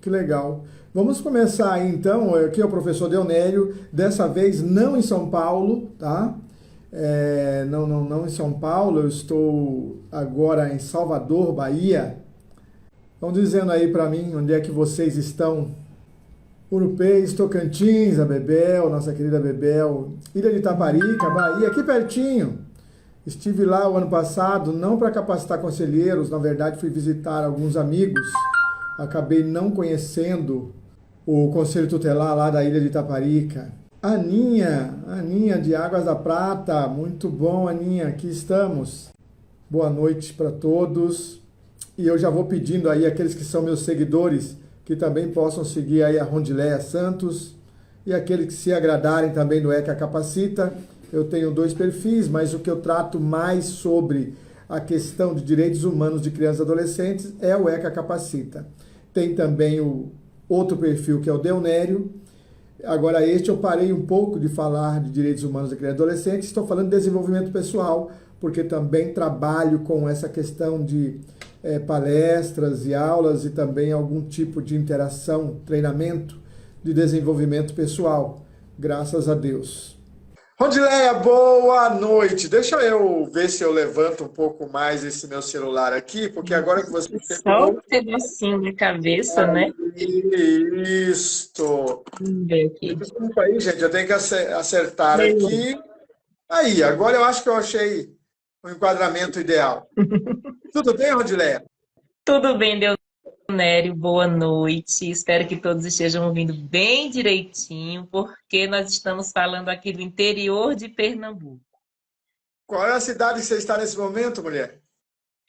Que legal. Vamos começar aí, então. Aqui é o professor Deonélio, dessa vez não em São Paulo, tá? Não em São Paulo, eu estou agora em Salvador, Bahia. Vão dizendo aí para mim onde é que vocês estão. Urupês, Tocantins, a Bebel, nossa querida Bebel, Ilha de Itaparica, Bahia, aqui pertinho. Estive lá o ano passado, não para capacitar conselheiros, na verdade fui visitar alguns amigos. Acabei não conhecendo o conselho tutelar lá da Ilha de Itaparica. Aninha de Águas da Prata, muito bom, Aninha, aqui estamos. Boa noite para todos. E eu já vou pedindo aí aqueles que são meus seguidores que também possam seguir aí a Rondileia Santos e aqueles que se agradarem também do ECA Capacita. Eu tenho 2 perfis, mas o que eu trato mais sobre a questão de direitos humanos de crianças e adolescentes é o ECA Capacita. Tem também o outro perfil que é o Deonério. Agora este eu parei um pouco de falar de direitos humanos de crianças e adolescentes, estou falando de desenvolvimento pessoal, porque também trabalho com essa questão de palestras e aulas e também algum tipo de interação, treinamento de desenvolvimento pessoal, graças a Deus. Rondileia, boa noite. Deixa eu ver se eu levanto um pouco mais esse meu celular aqui, porque agora que você Só chegou... um pedacinho da cabeça, né? Isso. Vamos ver aqui. Desculpa aí, gente, eu tenho que acertar Beleza. aqui. Aí, agora eu acho que eu achei o enquadramento ideal. Tudo bem, Rondileia? Tudo bem, Deonério? Boa noite. Espero que todos estejam ouvindo bem direitinho, porque nós estamos falando aqui do interior de Pernambuco. Qual é a cidade que você está nesse momento, mulher?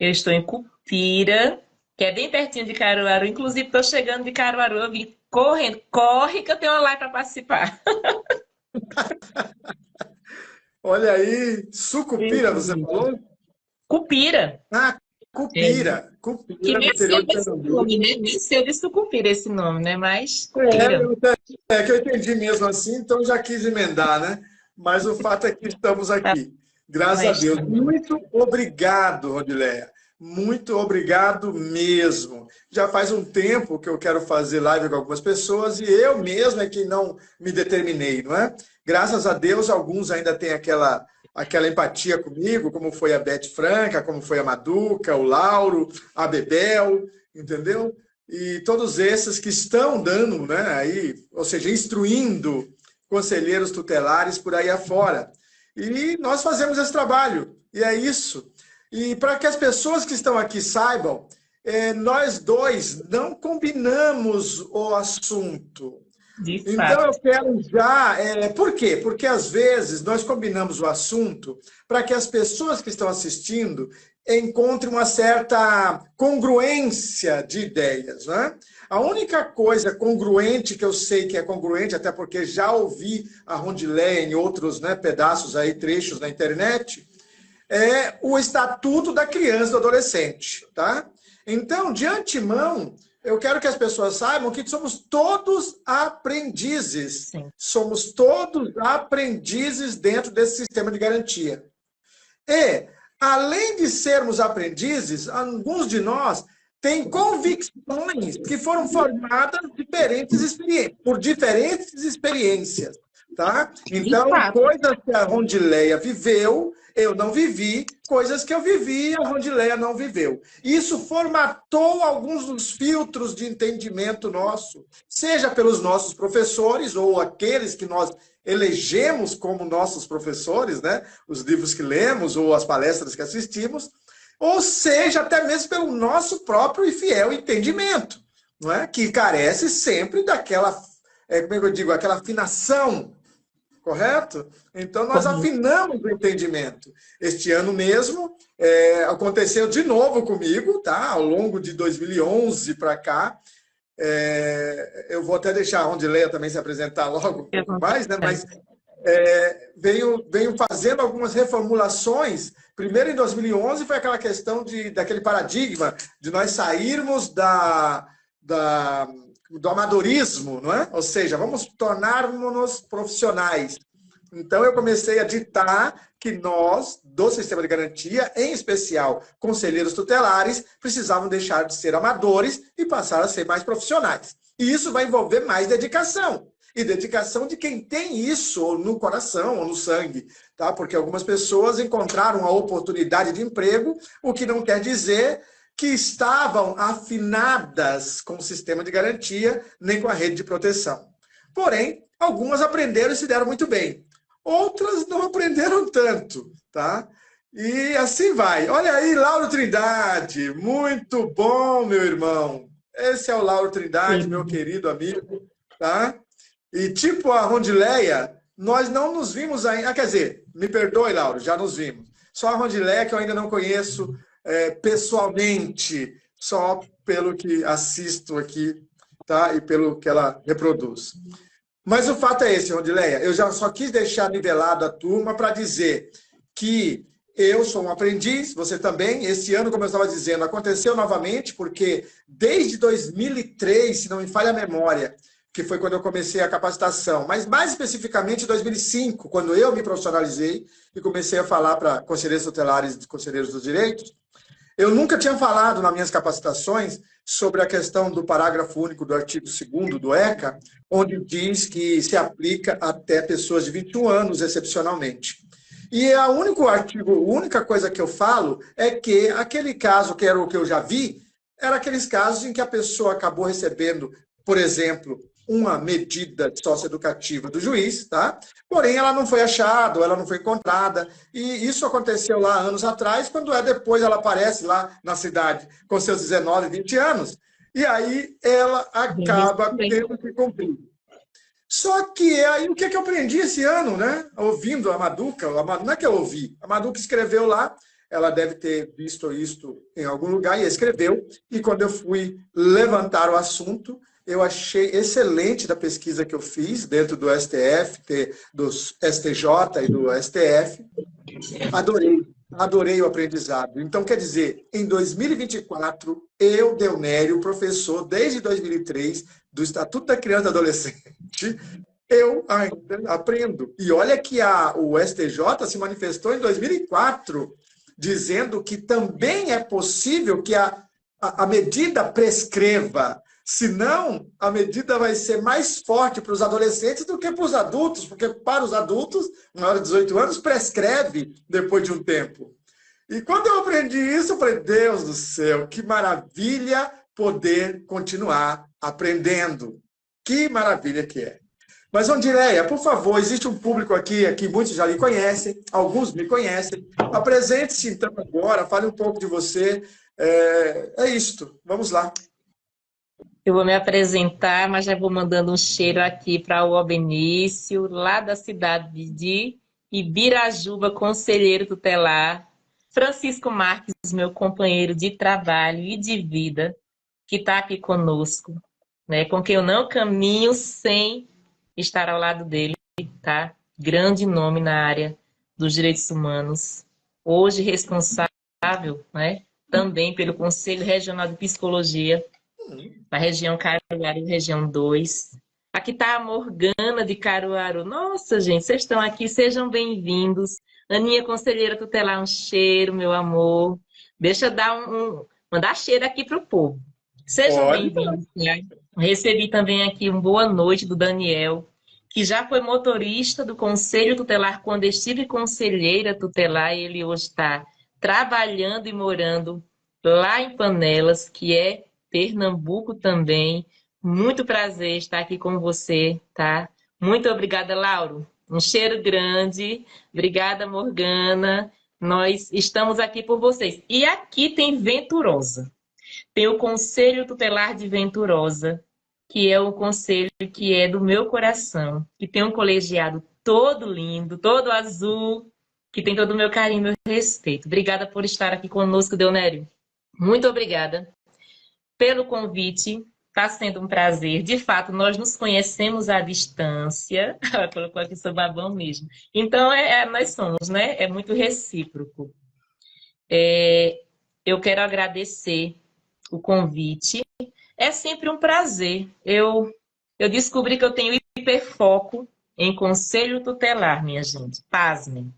Eu estou em Cupira, que é bem pertinho de Caruaru. Inclusive, estou chegando de Caruaru. Eu vim correndo. Corre que eu tenho uma live para participar. Olha aí, Sucupira, você falou? Cupira. Ah, É. Cupira. Que Cupira, no nem interior sei de desse Pernambuco. nome, né? Nem sei de Sucupira esse nome, né? Mas É, Cupira. é que eu entendi mesmo assim, então já quis emendar, né? Mas o fato é que estamos Tá, aqui. Graças a mas Deus. tá bom. Muito obrigado, Rodileia. Muito obrigado mesmo. Já faz um tempo que eu quero fazer live com algumas pessoas e eu mesmo é que não me determinei, não é? Graças a Deus, alguns ainda têm aquela empatia comigo, como foi a Beth Franca, como foi a Maduca, o Lauro, a Bebel, entendeu? E todos esses que estão dando, né, aí, ou seja, instruindo conselheiros tutelares por aí afora. E nós fazemos esse trabalho, e é isso. E para que as pessoas que estão aqui saibam, nós dois não combinamos o assunto. De Então eu fato. quero já. Por quê? Porque às vezes nós combinamos o assunto para que as pessoas que estão assistindo encontrem uma certa congruência de ideias, né? A única coisa congruente que eu sei que é congruente, até porque já ouvi a Rondileia em outros, né, pedaços aí, trechos na internet, é o Estatuto da Criança e do Adolescente, tá? Então, de antemão, eu quero que as pessoas saibam que somos todos aprendizes. Sim. Somos todos aprendizes dentro desse sistema de garantia. E, além de sermos aprendizes, alguns de nós têm convicções que foram formadas por diferentes experiências. Tá? De Então, fato. coisas que a Rondileia viveu, eu não vivi, coisas que eu vivi, a Rondileia não viveu. Isso formatou alguns dos filtros de entendimento nosso, seja pelos nossos professores ou aqueles que nós elegemos como nossos professores, né? Os livros que lemos ou as palestras que assistimos, ou seja, até mesmo pelo nosso próprio e fiel entendimento, não é? Que carece sempre daquela, como é que eu digo, aquela afinação. Correto? Então, nós Correto. afinamos o entendimento. Este ano mesmo, aconteceu de novo comigo, tá? Ao longo de 2011 para cá. Eu vou até deixar a Rondileia também se apresentar logo um Eu pouco vou mais, né? ficar. Mas venho fazendo algumas reformulações. Primeiro, em 2011, foi aquela questão daquele paradigma de nós sairmos do amadorismo, não é? Ou seja, vamos tornar-nos profissionais. Então, eu comecei a ditar que nós, do sistema de garantia, em especial conselheiros tutelares, precisavam deixar de ser amadores e passar a ser mais profissionais. E isso vai envolver mais dedicação. E dedicação de quem tem isso no coração ou no sangue, tá? Porque algumas pessoas encontraram a oportunidade de emprego, o que não quer dizer que estavam afinadas com o sistema de garantia, nem com a rede de proteção. Porém, algumas aprenderam e se deram muito bem. Outras não aprenderam tanto, tá? E assim vai. Olha aí, Lauro Trindade. Muito bom, meu irmão. Esse é o Lauro Trindade, meu Sim. querido amigo, tá? E tipo a Rondileia, nós não nos vimos ainda. Ah, quer dizer, me perdoe, Lauro, já nos vimos. Só a Rondileia que eu ainda não conheço pessoalmente, só pelo que assisto aqui, tá? E pelo que ela reproduz. Mas o fato é esse, Rondileia. Eu já só quis deixar nivelado a turma para dizer que eu sou um aprendiz, você também. Esse ano, como eu estava dizendo, aconteceu novamente, porque desde 2003, se não me falha a memória, que foi quando eu comecei a capacitação, mas mais especificamente em 2005, quando eu me profissionalizei e comecei a falar para conselheiros tutelares e conselheiros dos direitos, eu nunca tinha falado nas minhas capacitações sobre a questão do parágrafo único do artigo 2º do ECA, onde diz que se aplica até pessoas de 21 anos, excepcionalmente. E a única coisa que eu falo é que aquele caso, que era o que eu já vi, era aqueles casos em que a pessoa acabou recebendo, por exemplo, uma medida socioeducativa do juiz, tá? Porém, ela não foi achada, ela não foi encontrada. E isso aconteceu lá anos atrás, quando depois ela aparece lá na cidade com seus 19, 20 anos, e aí ela acaba tendo que cumprir. Só que aí o que eu aprendi esse ano, né? Ouvindo a Maduca, não é que eu ouvi, a Maduca escreveu lá, ela deve ter visto isto em algum lugar e escreveu, e quando eu fui levantar o assunto, eu achei excelente da pesquisa que eu fiz dentro do STF, do STJ e do STF. Adorei o aprendizado. Então, quer dizer, em 2024, eu, Deonério, professor desde 2003 do Estatuto da Criança e do Adolescente, eu ainda aprendo. E olha que o STJ se manifestou em 2004, dizendo que também é possível que a medida prescreva. Senão, a medida vai ser mais forte para os adolescentes do que para os adultos, porque para os adultos, maior de 18 anos, prescreve depois de um tempo. E quando eu aprendi isso, eu falei, Deus do céu, que maravilha poder continuar aprendendo. Que maravilha que é. Mas, Ondileia, por favor, existe um público aqui muitos já lhe conhecem, alguns me conhecem. Apresente-se então agora, fale um pouco de você. É isto, vamos lá. Eu vou me apresentar, mas já vou mandando um cheiro aqui para o Benício, lá da cidade de Ibirajuba, conselheiro tutelar. Francisco Marques, meu companheiro de trabalho e de vida, que está aqui conosco, né? Com quem eu não caminho sem estar ao lado dele, tá? Grande nome na área dos direitos humanos. Hoje responsável, né? Também pelo Conselho Regional de Psicologia da região Caruaru, região 2. Aqui está a Morgana de Caruaru. Nossa, gente, vocês estão aqui, sejam bem-vindos. Aninha, conselheira tutelar, um cheiro, meu amor. Deixa eu dar mandar cheiro aqui para o povo. Sejam bem-vindos. Né? Recebi também aqui uma boa noite do Daniel, que já foi motorista do Conselho Tutelar quando estive conselheira tutelar, e ele hoje está trabalhando e morando lá em Panelas, que é Pernambuco também. Muito prazer estar aqui com você, tá? Muito obrigada, Lauro. Um cheiro grande. Obrigada, Morgana. Nós estamos aqui por vocês. E aqui tem Venturosa. Tem o Conselho Tutelar de Venturosa, que é o conselho que é do meu coração, que tem um colegiado todo lindo, todo azul, que tem todo o meu carinho e meu respeito. Obrigada por estar aqui conosco, Deonério. Muito obrigada pelo convite. Está sendo um prazer. De fato, nós nos conhecemos à distância. Ela colocou aqui seu babão mesmo. Então, nós somos, né? É muito recíproco. Eu quero agradecer o convite. É sempre um prazer. Eu descobri que eu tenho hiperfoco em conselho tutelar, minha gente. Pasmem.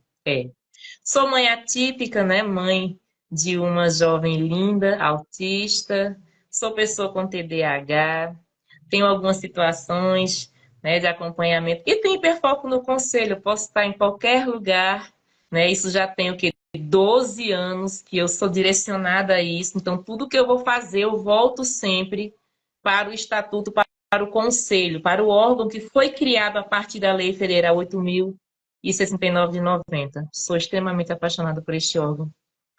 Sou mãe atípica, né? Mãe de uma jovem linda, autista. Sou pessoa com TDAH. tenho algumas situações, né, de acompanhamento. E tem hiperfoco no conselho, eu posso estar em qualquer lugar, né? Isso já tem o quê? 12 anos que eu sou direcionada a isso. Então, tudo que eu vou fazer, eu volto sempre para o estatuto, para o conselho, para o órgão que foi criado a partir da Lei Federal 8.069 de 90. Sou extremamente apaixonada por este órgão,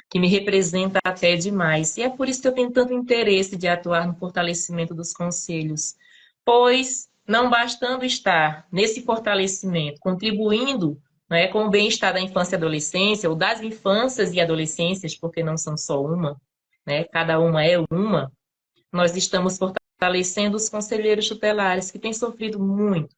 que me representa até demais. E é por isso que eu tenho tanto interesse de atuar no fortalecimento dos conselhos, pois, não bastando estar nesse fortalecimento, contribuindo, né, com o bem-estar da infância e adolescência, ou das infâncias e adolescências, porque não são só uma, né, cada uma é uma, nós estamos fortalecendo os conselheiros tutelares, que têm sofrido muito,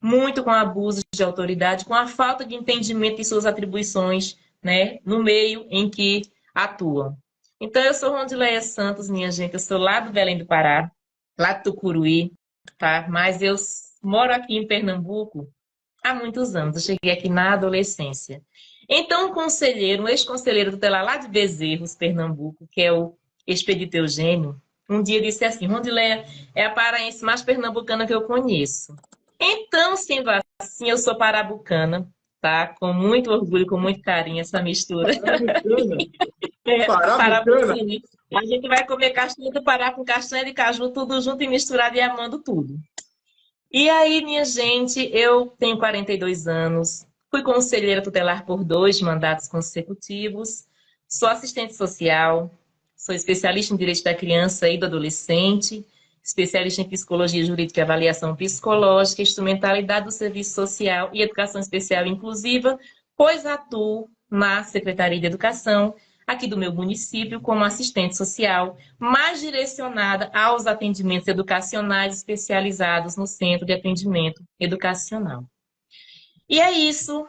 muito com abusos de autoridade, com a falta de entendimento de suas atribuições, né, no meio em que atuam. Então, eu sou Rondileia Santos, minha gente, eu sou lá do Belém do Pará, lá do Tucuruí, tá? Mas eu moro aqui em Pernambuco há muitos anos, eu cheguei aqui na adolescência. Então, um conselheiro, um ex-conselheiro tutelar lá de Bezerros, Pernambuco, que é o Expedito Eugênio, um dia disse assim: Rondileia é a paraense mais pernambucana que eu conheço. Então, sendo assim, eu sou parabucana, tá? Com muito orgulho, com muito carinho, essa mistura. Parabucana. A gente vai comer castanha do Pará com castanha de caju, tudo junto e misturado e amando tudo. E aí, minha gente, eu tenho 42 anos, fui conselheira tutelar por 2 mandatos consecutivos, sou assistente social, sou especialista em direito da criança e do adolescente, especialista em psicologia jurídica e avaliação psicológica, instrumentalidade do serviço social e educação especial inclusiva, pois atuo na Secretaria de Educação aqui do meu município como assistente social, mais direcionada aos atendimentos educacionais especializados no Centro de Atendimento Educacional. E é isso,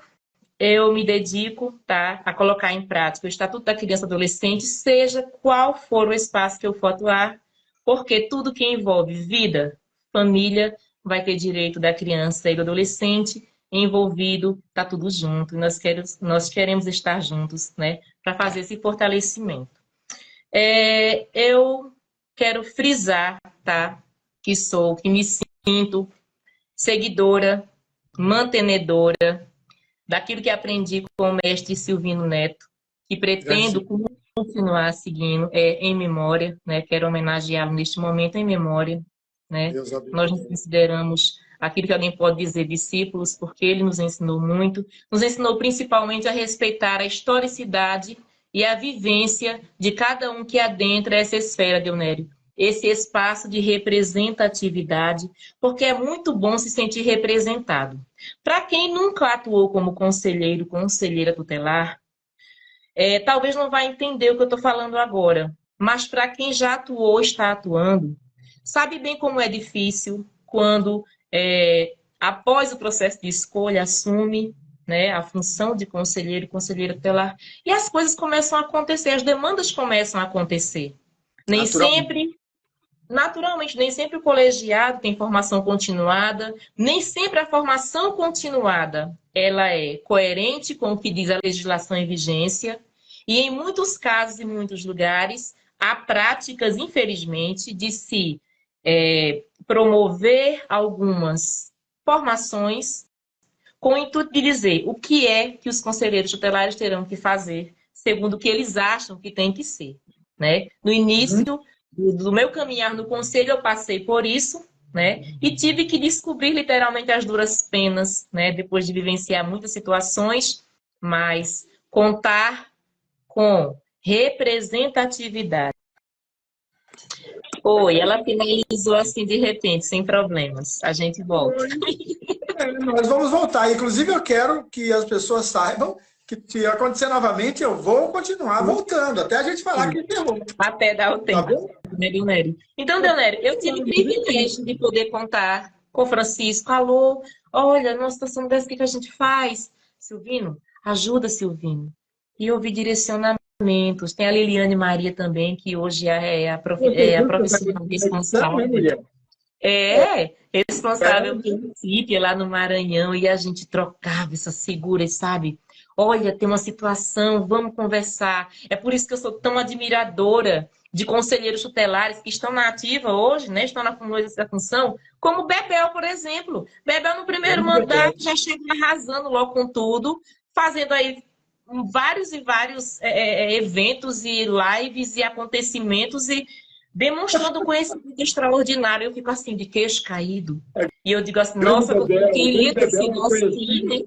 eu me dedico, tá, a colocar em prática o Estatuto da Criança e Adolescente, seja qual for o espaço que eu for atuar, porque tudo que envolve vida, família, vai ter direito da criança e do adolescente envolvido, tá tudo junto. Nós queremos estar juntos, né, para fazer esse fortalecimento. Eu quero frisar, tá, que me sinto seguidora, mantenedora daquilo que aprendi com o mestre Silvino Neto, que pretendo continuar seguindo em memória, né? Quero homenageá-lo neste momento em memória, né? Nós nos consideramos aquilo que alguém pode dizer discípulos, porque ele nos ensinou muito, nos ensinou principalmente a respeitar a historicidade e a vivência de cada um que adentra essa esfera, Deonério, esse espaço de representatividade, porque é muito bom se sentir representado. Para quem nunca atuou como conselheiro, conselheira tutelar, talvez não vai entender o que eu estou falando agora, mas para quem já atuou, está atuando, sabe bem como é difícil quando, após o processo de escolha, assume, né, a função de conselheiro e conselheira tutelar, e as coisas começam a acontecer, as demandas começam a acontecer. Nem sempre... Naturalmente, nem sempre o colegiado tem formação continuada, nem sempre a formação continuada ela é coerente com o que diz a legislação em vigência, e em muitos casos, em muitos lugares, há práticas, infelizmente, de se promover algumas formações com o intuito de dizer o que é que os conselheiros tutelares terão que fazer, segundo o que eles acham que tem que ser, né? No início do meu caminhar no conselho, eu passei por isso, né? E tive que descobrir literalmente as duras penas, né? Depois de vivenciar muitas situações, mas contar com representatividade. Oi, ela finalizou assim de repente, sem problemas. A gente volta. Nós vamos voltar. Inclusive, eu quero que as pessoas saibam que se acontecer novamente, eu vou continuar voltando, até a gente falar que encerrou. Até dar o tempo. Tá, Deonério? Então, Deonério, eu tive o privilégio de poder contar com o Francisco. Alô, olha, numa situação dessa, o que a gente faz? Silvino, ajuda, Silvino. E ouvir direcionamentos. Tem a Liliane Maria também, que hoje é a profissional responsável. responsável pelo CIP lá no Maranhão, e a gente trocava essas figuras, sabe? Olha, tem uma situação, vamos conversar. É por isso que eu sou tão admiradora de conselheiros tutelares que estão na ativa hoje, né? Estão na função, como Bebel, por exemplo. Bebel, no primeiro mandato, já chega arrasando logo com tudo, fazendo aí vários e vários eventos e lives e acontecimentos e demonstrando conhecimento extraordinário. Eu fico assim, de queixo caído. E eu digo assim, nossa, eu queria ter sido nosso time.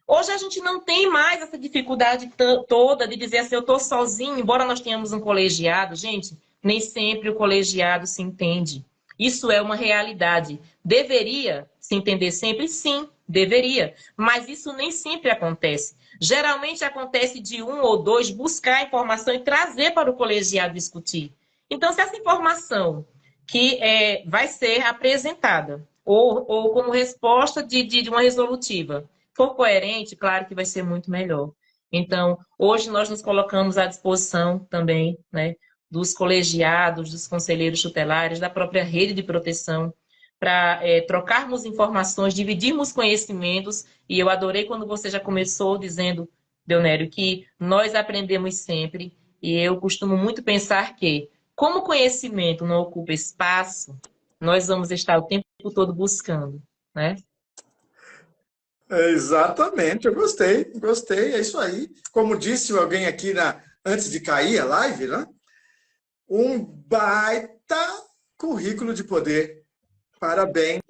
Hoje a gente não tem mais essa dificuldade toda de dizer assim, eu estou sozinho, embora nós tenhamos um colegiado. Gente, nem sempre o colegiado se entende. Isso é uma realidade. Deveria se entender sempre? Sim, deveria. Mas isso nem sempre acontece. Geralmente acontece de um ou dois buscar a informação e trazer para o colegiado discutir. Então, se essa informação que vai ser apresentada ou como resposta de uma resolutiva for coerente, claro que vai ser muito melhor. Então, hoje nós nos colocamos à disposição também, né, dos colegiados, dos conselheiros tutelares, da própria rede de proteção, para trocarmos informações, dividirmos conhecimentos. E eu adorei quando você já começou dizendo, Deonério, que nós aprendemos sempre. E eu costumo muito pensar que, como o conhecimento não ocupa espaço, nós vamos estar o tempo todo buscando, né? Exatamente, eu gostei, é isso aí. Como disse alguém aqui antes de cair a live, né? Um baita currículo de poder. Parabéns,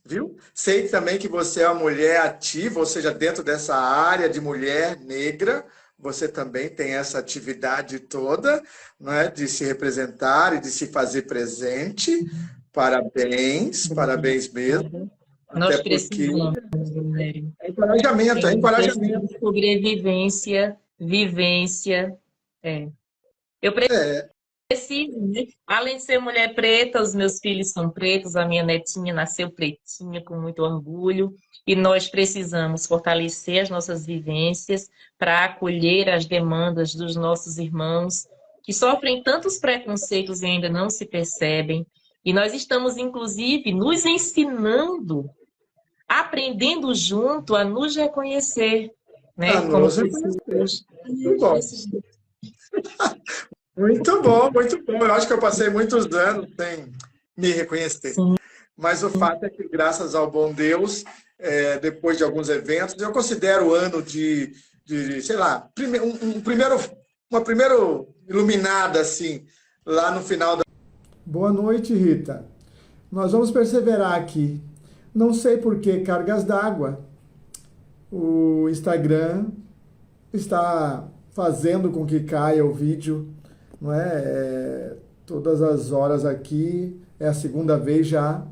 viu? Sei também que você é uma mulher ativa, ou seja, dentro dessa área de mulher negra, você também tem essa atividade toda, né, de se representar e de se fazer presente. Parabéns, parabéns mesmo. Nós precisamos, Valério. É encorajamento, é encorajamento. Sobrevivência, vivência. Eu preciso, né? Além de ser mulher preta, os meus filhos são pretos, a minha netinha nasceu pretinha, com muito orgulho, e nós precisamos fortalecer as nossas vivências para acolher as demandas dos nossos irmãos que sofrem tantos preconceitos e ainda não se percebem. E nós estamos, inclusive, nos ensinando, aprendendo junto a nos reconhecer, né? Como pessoas. Muito bom. Muito bom, muito bom. Eu acho que eu passei muitos anos sem me reconhecer. Sim. Mas o fato é que, graças ao bom Deus, depois de alguns eventos, eu considero o ano de sei lá, uma primeira iluminada, assim, lá no final da... Boa noite, Rita. Nós vamos perseverar aqui. Não sei por que cargas d'água. O Instagram está fazendo com que caia o vídeo, não é? Todas as horas aqui, é a segunda vez já.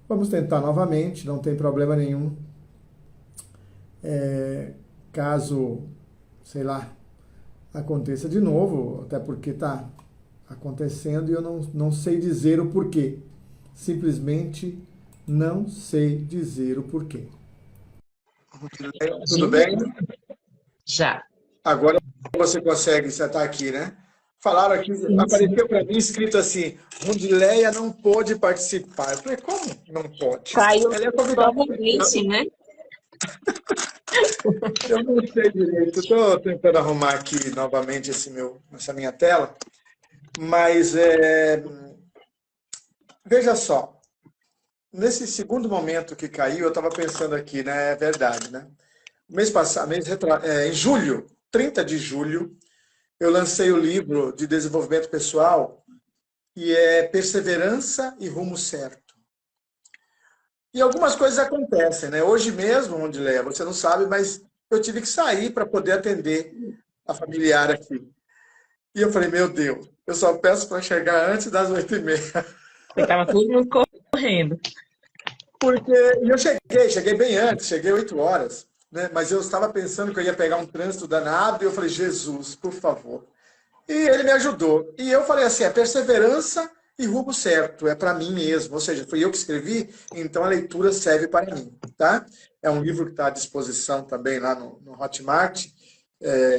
Vamos tentar novamente, não tem problema nenhum. Caso, sei lá, aconteça de novo, até porque está acontecendo e eu não sei dizer o porquê. Simplesmente não sei dizer o porquê. Tudo bem? Já. Agora você consegue, você está aqui, né? Falaram aqui, apareceu para mim escrito assim, Rondileia não pôde participar. Eu falei, como não pode? Caiu ela é convidada. Né? Eu não sei direito. Estou tentando arrumar aqui novamente essa minha tela. Mas, veja só. Nesse segundo momento que caiu, eu estava pensando aqui, né? É verdade, né? Mês passado, em julho, 30 de julho, eu lancei o livro de desenvolvimento pessoal, que é Perseverança e Rumo Certo. E algumas coisas acontecem, né? Hoje mesmo, Rondileia, você não sabe, mas eu tive que sair para poder atender a familiar aqui. E eu falei, meu Deus, eu só peço para chegar antes das 8h30. Estava todo mundo correndo. Porque eu cheguei bem antes, cheguei 8 horas. Né? Mas eu estava pensando que eu ia pegar um trânsito danado e eu falei, Jesus, por favor. E ele me ajudou. E eu falei assim, perseverança e rumo certo, é para mim mesmo. Ou seja, fui eu que escrevi, então a leitura serve para mim. Tá? É um livro que está à disposição também lá no Hotmart,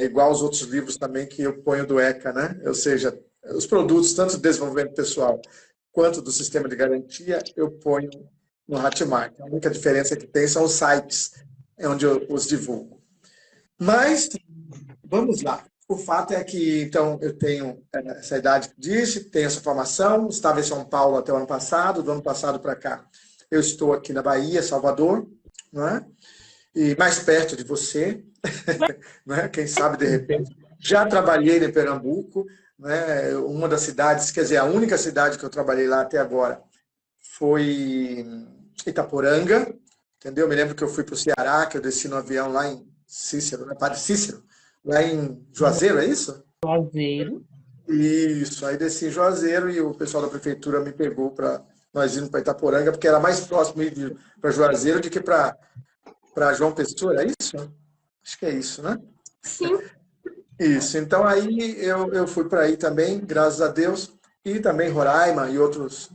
igual aos outros livros também que eu ponho do ECA, né? Ou seja, os produtos, tanto do desenvolvimento pessoal quanto do sistema de garantia, eu ponho no Hotmart. A única diferença que tem são os sites onde eu os divulgo. Mas, vamos lá. O fato é que, então, eu tenho essa idade que disse, tenho essa formação, estava em São Paulo até o ano passado, do ano passado para cá eu estou aqui na Bahia, Salvador, não é? E mais perto de você, não é? Quem sabe de repente. Já trabalhei em Pernambuco, né? Uma das cidades, quer dizer, a única cidade que eu trabalhei lá até agora foi Itaporanga, entendeu? Me lembro que eu fui para o Ceará, que eu desci no avião lá em Cícero, né? Padre Cícero, lá em Juazeiro, é isso? Juazeiro. Isso, aí desci em Juazeiro e o pessoal da prefeitura me pegou para nós irmos para Itaporanga, porque era mais próximo ir para Juazeiro do que para João Pessoa, é isso? Acho que é isso, né? Sim. Isso, então aí eu fui para aí também, graças a Deus, e também Roraima e outros,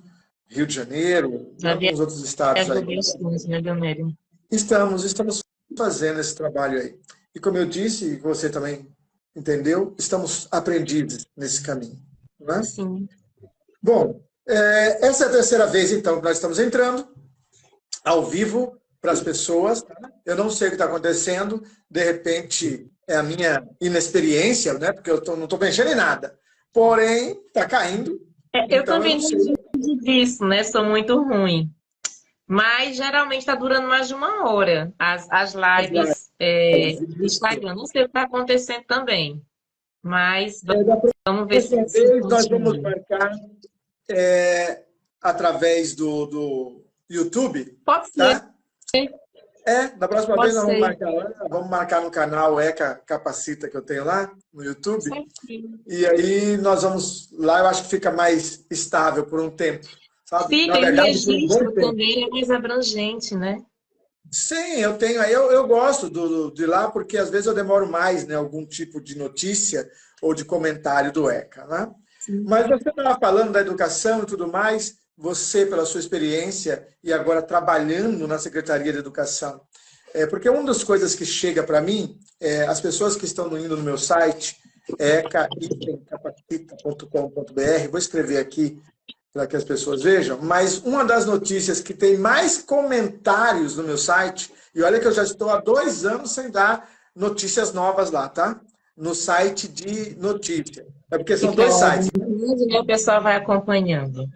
Rio de Janeiro, alguns outros estados aí. Né, Dionério? Estamos fazendo esse trabalho aí. E como eu disse, e você também entendeu, estamos aprendizes nesse caminho. Não é? Sim. Bom, essa é a terceira vez, então, que nós estamos entrando ao vivo para as pessoas. Tá? Eu não sei o que está acontecendo, de repente é a minha inexperiência, né? Porque eu não estou mexendo em nada. Porém, está caindo. Eu também não sei disso, né? Sou muito ruim. Mas geralmente está durando mais de 1 hora as lives do Instagram. Não sei o que está acontecendo também. Mas vamos ver se nós vamos marcar através do YouTube. Pode ser. Tá? Da próxima vez nós vamos marcar lá. Vamos marcar no canal ECA Capacita que eu tenho lá no YouTube. Certinho. E aí nós vamos lá, eu acho que fica mais estável por um tempo. Sabe? Fica, e o registro também é mais abrangente, né? Sim, eu tenho. Eu gosto de lá porque às vezes eu demoro mais, né? Algum tipo de notícia ou de comentário do ECA, né? Sim. Mas você estava falando da educação e tudo mais, você, pela sua experiência e agora trabalhando na Secretaria de Educação. Porque uma das coisas que chega para mim, as pessoas que estão indo no meu site, eca-capacita.com.br, vou escrever aqui para que as pessoas vejam, mas uma das notícias que tem mais comentários no meu site, e olha que eu já estou há 2 anos sem dar notícias novas lá, tá? No site de notícia. É porque são 2 sites. O pessoal vai acompanhando.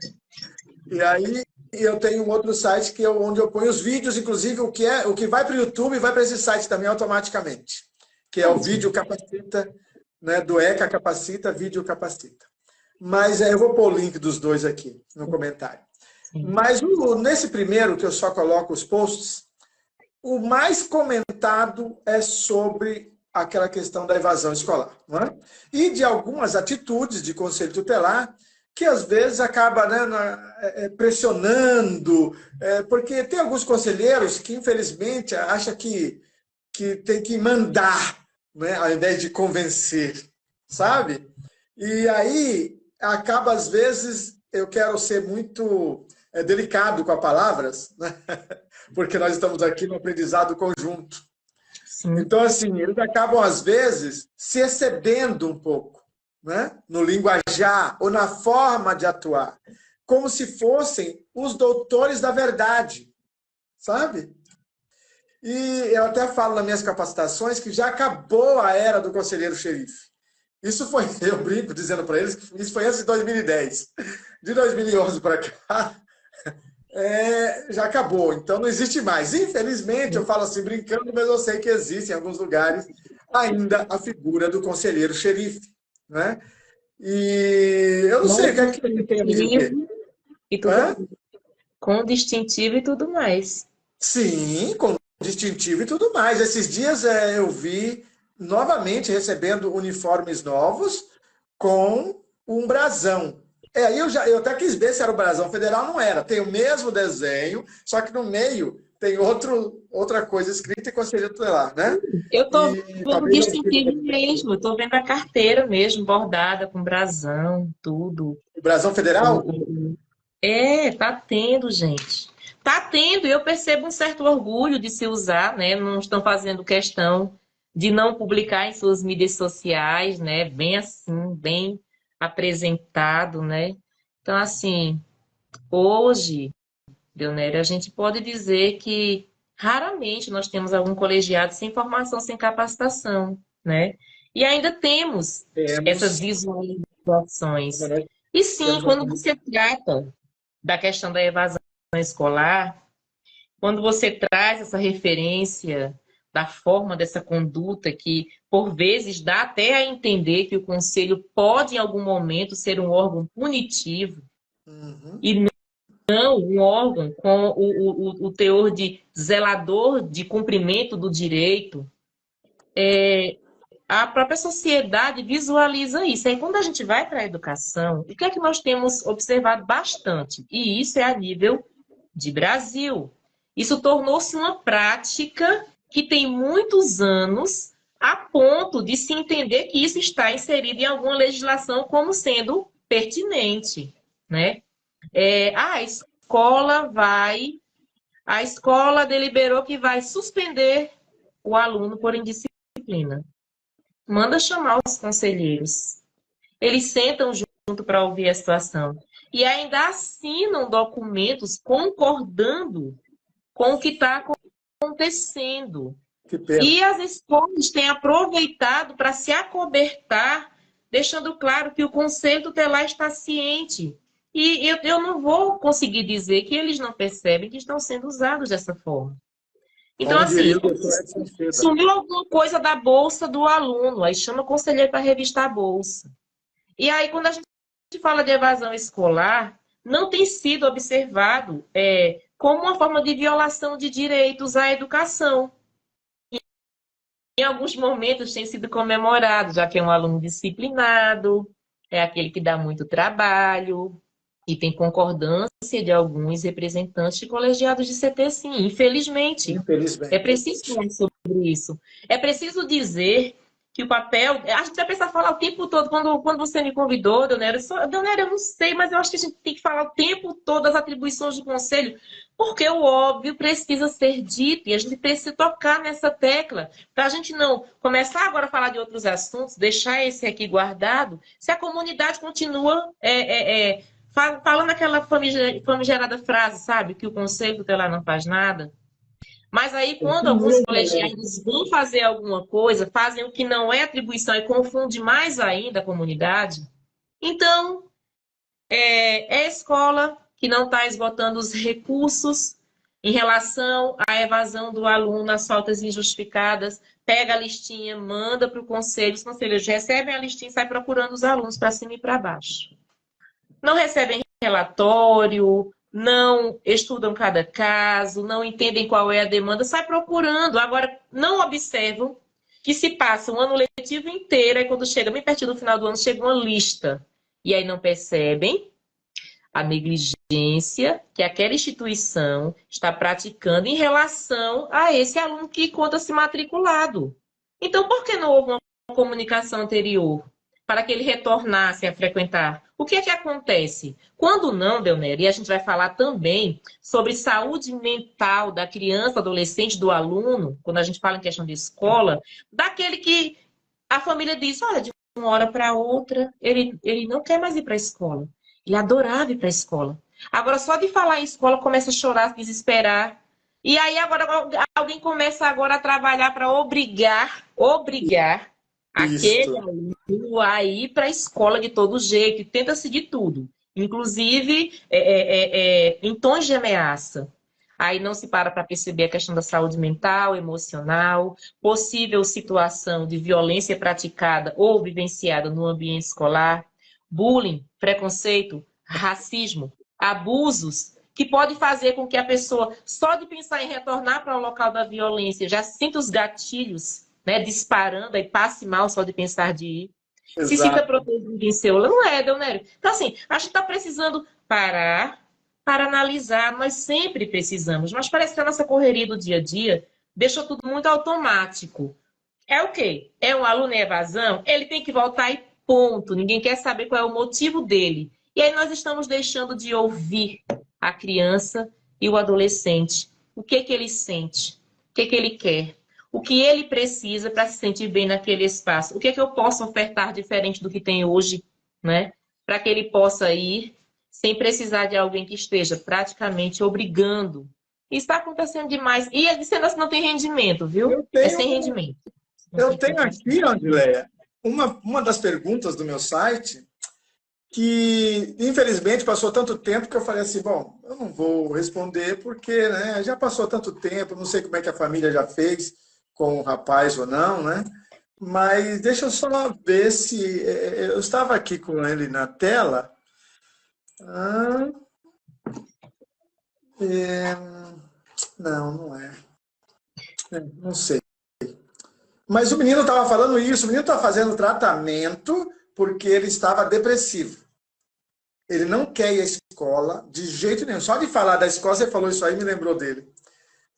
E aí eu tenho um outro site que onde eu ponho os vídeos, inclusive o que vai para o YouTube vai para esse site também automaticamente, que é o Vídeo Capacita, né, do ECA Capacita, Vídeo Capacita. Mas eu vou pôr o link dos dois aqui no comentário. Sim. Mas nesse primeiro, que eu só coloco os posts, o mais comentado é sobre aquela questão da evasão escolar. Não é? E de algumas atitudes de conselho tutelar que às vezes acaba, né, pressionando, porque tem alguns conselheiros que, infelizmente, acham que tem que mandar, né, ao invés de convencer, sabe? E aí acaba, às vezes, eu quero ser muito delicado com as palavras, né? Porque nós estamos aqui no aprendizado conjunto. Sim. Então, assim, eles acabam, às vezes, se excedendo um pouco, né? No linguajar ou na forma de atuar, como se fossem os doutores da verdade, sabe? E eu até falo nas minhas capacitações que já acabou a era do conselheiro xerife. Isso foi, eu brinco dizendo para eles que isso foi antes de 2010. De 2011 para cá, já acabou. Então não existe mais. Infelizmente, eu falo assim brincando, mas eu sei que existe em alguns lugares ainda a figura do conselheiro xerife, né? E eu não sei o que é que ele tem a me dizer. E tudo, com distintivo e tudo mais. Sim, com distintivo e tudo mais. Esses dias eu vi novamente recebendo uniformes novos com um brasão. Eu até quis ver se era o brasão federal, não era. Tem o mesmo desenho, só que no meio tem outra coisa escrita e conselheiro tutelar, né? Eu estou vendo distintivo mesmo, estou vendo a carteira mesmo, bordada com brasão, tudo. O brasão federal? Tá tendo, gente. Tá tendo, e eu percebo um certo orgulho de se usar, né? Não estão fazendo questão de não publicar em suas mídias sociais, né? Bem assim, bem apresentado, né? Então, assim, hoje, Leonério, a gente pode dizer que raramente nós temos algum colegiado sem formação, sem capacitação, né? E ainda temos essas Temos, visualizações. nós E sim, temos quando você trata da questão da evasão escolar, quando você traz essa referência da forma dessa conduta que, por vezes, dá até a entender que o conselho pode, em algum momento, ser um órgão punitivo Uhum. e não um órgão com o teor de zelador de cumprimento do direito, a própria sociedade visualiza isso. Aí, quando a gente vai para a educação, o que é que nós temos observado bastante? E isso é a nível de Brasil. Isso tornou-se uma prática que tem muitos anos, a ponto de se entender que isso está inserido em alguma legislação como sendo pertinente, né? A escola deliberou que vai suspender o aluno por indisciplina. Manda chamar os conselheiros. Eles sentam junto para ouvir a situação. E ainda assinam documentos concordando com o que está acontecendo. Que pena. E as escolas têm aproveitado para se acobertar, deixando claro que o Conselho Tutelar está ciente. E eu não vou conseguir dizer que eles não percebem que estão sendo usados dessa forma. Então, Como assim, diria o doutor Edson Seda. sumiu alguma coisa da bolsa do aluno, aí chama o conselheiro para revistar a bolsa. E aí, quando a gente fala de evasão escolar, não tem sido observado como uma forma de violação de direitos à educação. Em alguns momentos tem sido comemorado, já que é um aluno disciplinado, é aquele que dá muito trabalho, e tem concordância de alguns representantes de colegiados de CT, sim, infelizmente. É Infelizmente. preciso falar sobre isso. É preciso dizer que o papel. A gente vai precisar falar o tempo todo. Quando você me convidou, Donera, eu não sei, mas eu acho que a gente tem que falar o tempo todo das atribuições do conselho, porque o óbvio precisa ser dito e a gente precisa tocar nessa tecla, para a gente não começar agora a falar de outros assuntos, deixar esse aqui guardado, se a comunidade continua falando aquela famigerada frase, sabe, que o conselho tutelar não faz nada. Mas aí, quando alguns colegiados vão fazer alguma coisa, fazem o que não é atribuição e confunde mais ainda a comunidade, então é a escola que não está esgotando os recursos em relação à evasão do aluno, as faltas injustificadas, pega a listinha, manda para o conselho, os conselheiros recebem a listinha e saem procurando os alunos para cima e para baixo. Não recebem relatório, não estudam cada caso, não entendem qual é a demanda, sai procurando. Agora, não observam que se passa um ano letivo inteiro, e quando chega bem pertinho do final do ano, chega uma lista. E aí não percebem a negligência que aquela instituição está praticando em relação a esse aluno que conta-se matriculado. Então, por que não houve uma comunicação anterior para que ele retornasse a frequentar? O que é que acontece? Quando não, Delner, e a gente vai falar também sobre saúde mental da criança, adolescente, do aluno, quando a gente fala em questão de escola, daquele que a família diz, olha, de uma hora para outra, ele não quer mais ir para a escola. Ele adorava ir para a escola. Agora, só de falar em escola, começa a chorar, se desesperar. E aí, agora, alguém começa agora a trabalhar para obrigar aquele aluno a ir para a escola de todo jeito. E tenta-se de tudo. Inclusive, em tons de ameaça. Aí não se para perceber a questão da saúde mental, emocional, possível situação de violência praticada ou vivenciada no ambiente escolar, bullying, preconceito, racismo, abusos, que pode fazer com que a pessoa, só de pensar em retornar para o local da violência, já sinta os gatilhos, né, disparando e passe mal só de pensar de ir. Exato. Se sinta protegido em seu lar, não é, Delnério? Então, assim, a gente está precisando parar para analisar, nós sempre precisamos, mas parece que a nossa correria do dia a dia deixou tudo muito automático. É o quê? É um aluno em evasão? Ele tem que voltar e ponto. Ninguém quer saber qual é o motivo dele. E aí nós estamos deixando de ouvir a criança e o adolescente. O que ele sente? O que ele quer? O que ele precisa para se sentir bem naquele espaço? O que eu posso ofertar diferente do que tem hoje? né? Para que ele possa ir sem precisar de alguém que esteja praticamente obrigando. Isso está acontecendo demais. E sendo assim, não tem rendimento, viu? Eu É tenho, sem rendimento. Não eu tem tenho compensação. aqui, Andréia, uma das perguntas do meu site que, infelizmente, passou tanto tempo que eu falei assim, bom, eu não vou responder porque, né, já passou tanto tempo, não sei como é que a família já fez com o rapaz ou não, né? Mas deixa eu só ver se... Eu estava aqui com ele na tela. Ah, é, não, não é. Não sei. Mas o menino estava falando isso, o menino está fazendo tratamento porque ele estava depressivo. Ele não quer ir à escola de jeito nenhum. Só de falar da escola, você falou isso aí, me lembrou dele.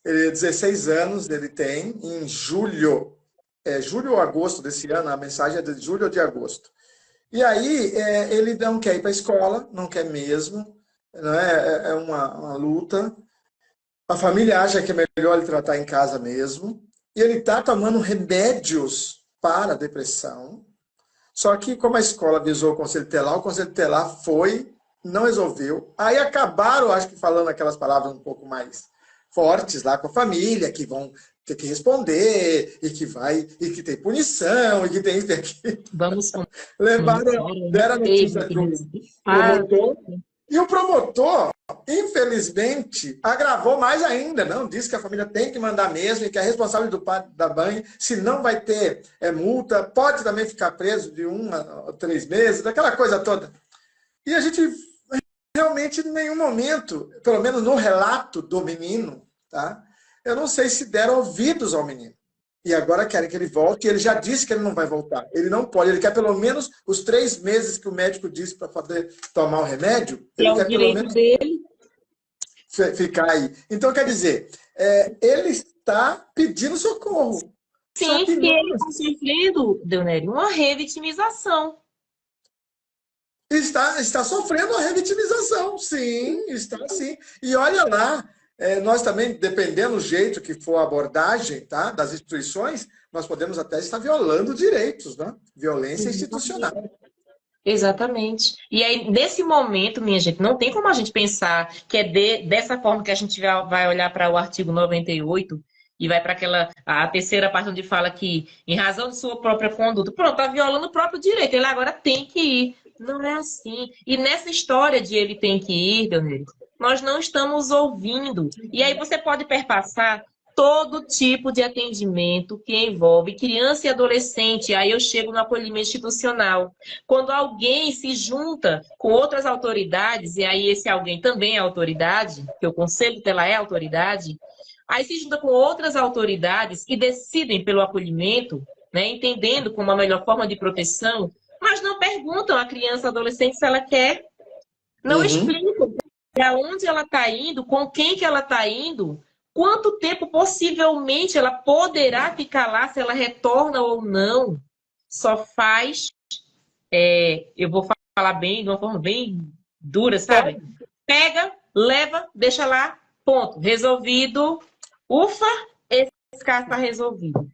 Ele 16 anos, ele tem, em julho, julho ou agosto desse ano, a mensagem é de julho ou de agosto. E aí, ele não quer ir para a escola, não quer mesmo, né? É uma luta. A família acha que é melhor ele tratar em casa mesmo. E ele está tomando remédios para a depressão. Só que, como a escola avisou o Conselho Tutelar foi, não resolveu. Aí acabaram, acho que, falando aquelas palavras um pouco mais fortes lá com a família, que vão ter que responder, e que tem punição, e que tem. Vamos com Levaram, deram a notícia para o promotor. E o promotor, infelizmente, agravou mais ainda. Não, disse que a família tem que mandar mesmo e que é responsável do pai da mãe, se não vai ter multa, pode também ficar preso de 1 a 3 meses, daquela coisa toda. E a gente realmente, em nenhum momento, pelo menos no relato do menino, tá? Eu não sei se deram ouvidos ao menino. E agora querem que ele volte, e ele já disse que ele não vai voltar. Ele não pode, ele quer pelo menos os 3 meses que o médico disse para poder tomar o remédio. Ele É o quer pelo direito menos dele. ficar aí. Então, quer dizer, ele está pedindo socorro. Só Sim, que e ele nós está sofrendo, Deonélio, uma revitimização. está sofrendo a revitimização. Sim, está sim. E olha lá, nós também, dependendo do jeito que for a abordagem, tá, das instituições, nós podemos até estar violando direitos, né? Violência institucional. Exatamente. E aí, nesse momento, minha gente, não tem como a gente pensar que é dessa forma que a gente vai olhar para o artigo 98 e vai para a terceira parte onde fala que, em razão de sua própria conduta, pronto, está violando o próprio direito, ele agora tem que ir. Não é assim. E nessa história de ele tem que ir, Leonel, nós não estamos ouvindo. E aí você pode perpassar todo tipo de atendimento que envolve criança e adolescente. Aí eu chego no acolhimento institucional. Quando alguém se junta com outras autoridades, e aí esse alguém também é autoridade, que o Conselho Tutelar é autoridade, aí se junta com outras autoridades que decidem pelo acolhimento, né, entendendo como a melhor forma de proteção, mas não perguntam à criança ou adolescente se ela quer, não explicam para onde ela está indo, com quem que ela está indo, quanto tempo possivelmente ela poderá ficar lá, se ela retorna ou não. Só faz, eu vou falar bem, de uma forma bem dura, sabe? Pega, leva, deixa lá, ponto. Resolvido. Ufa, esse caso está resolvido.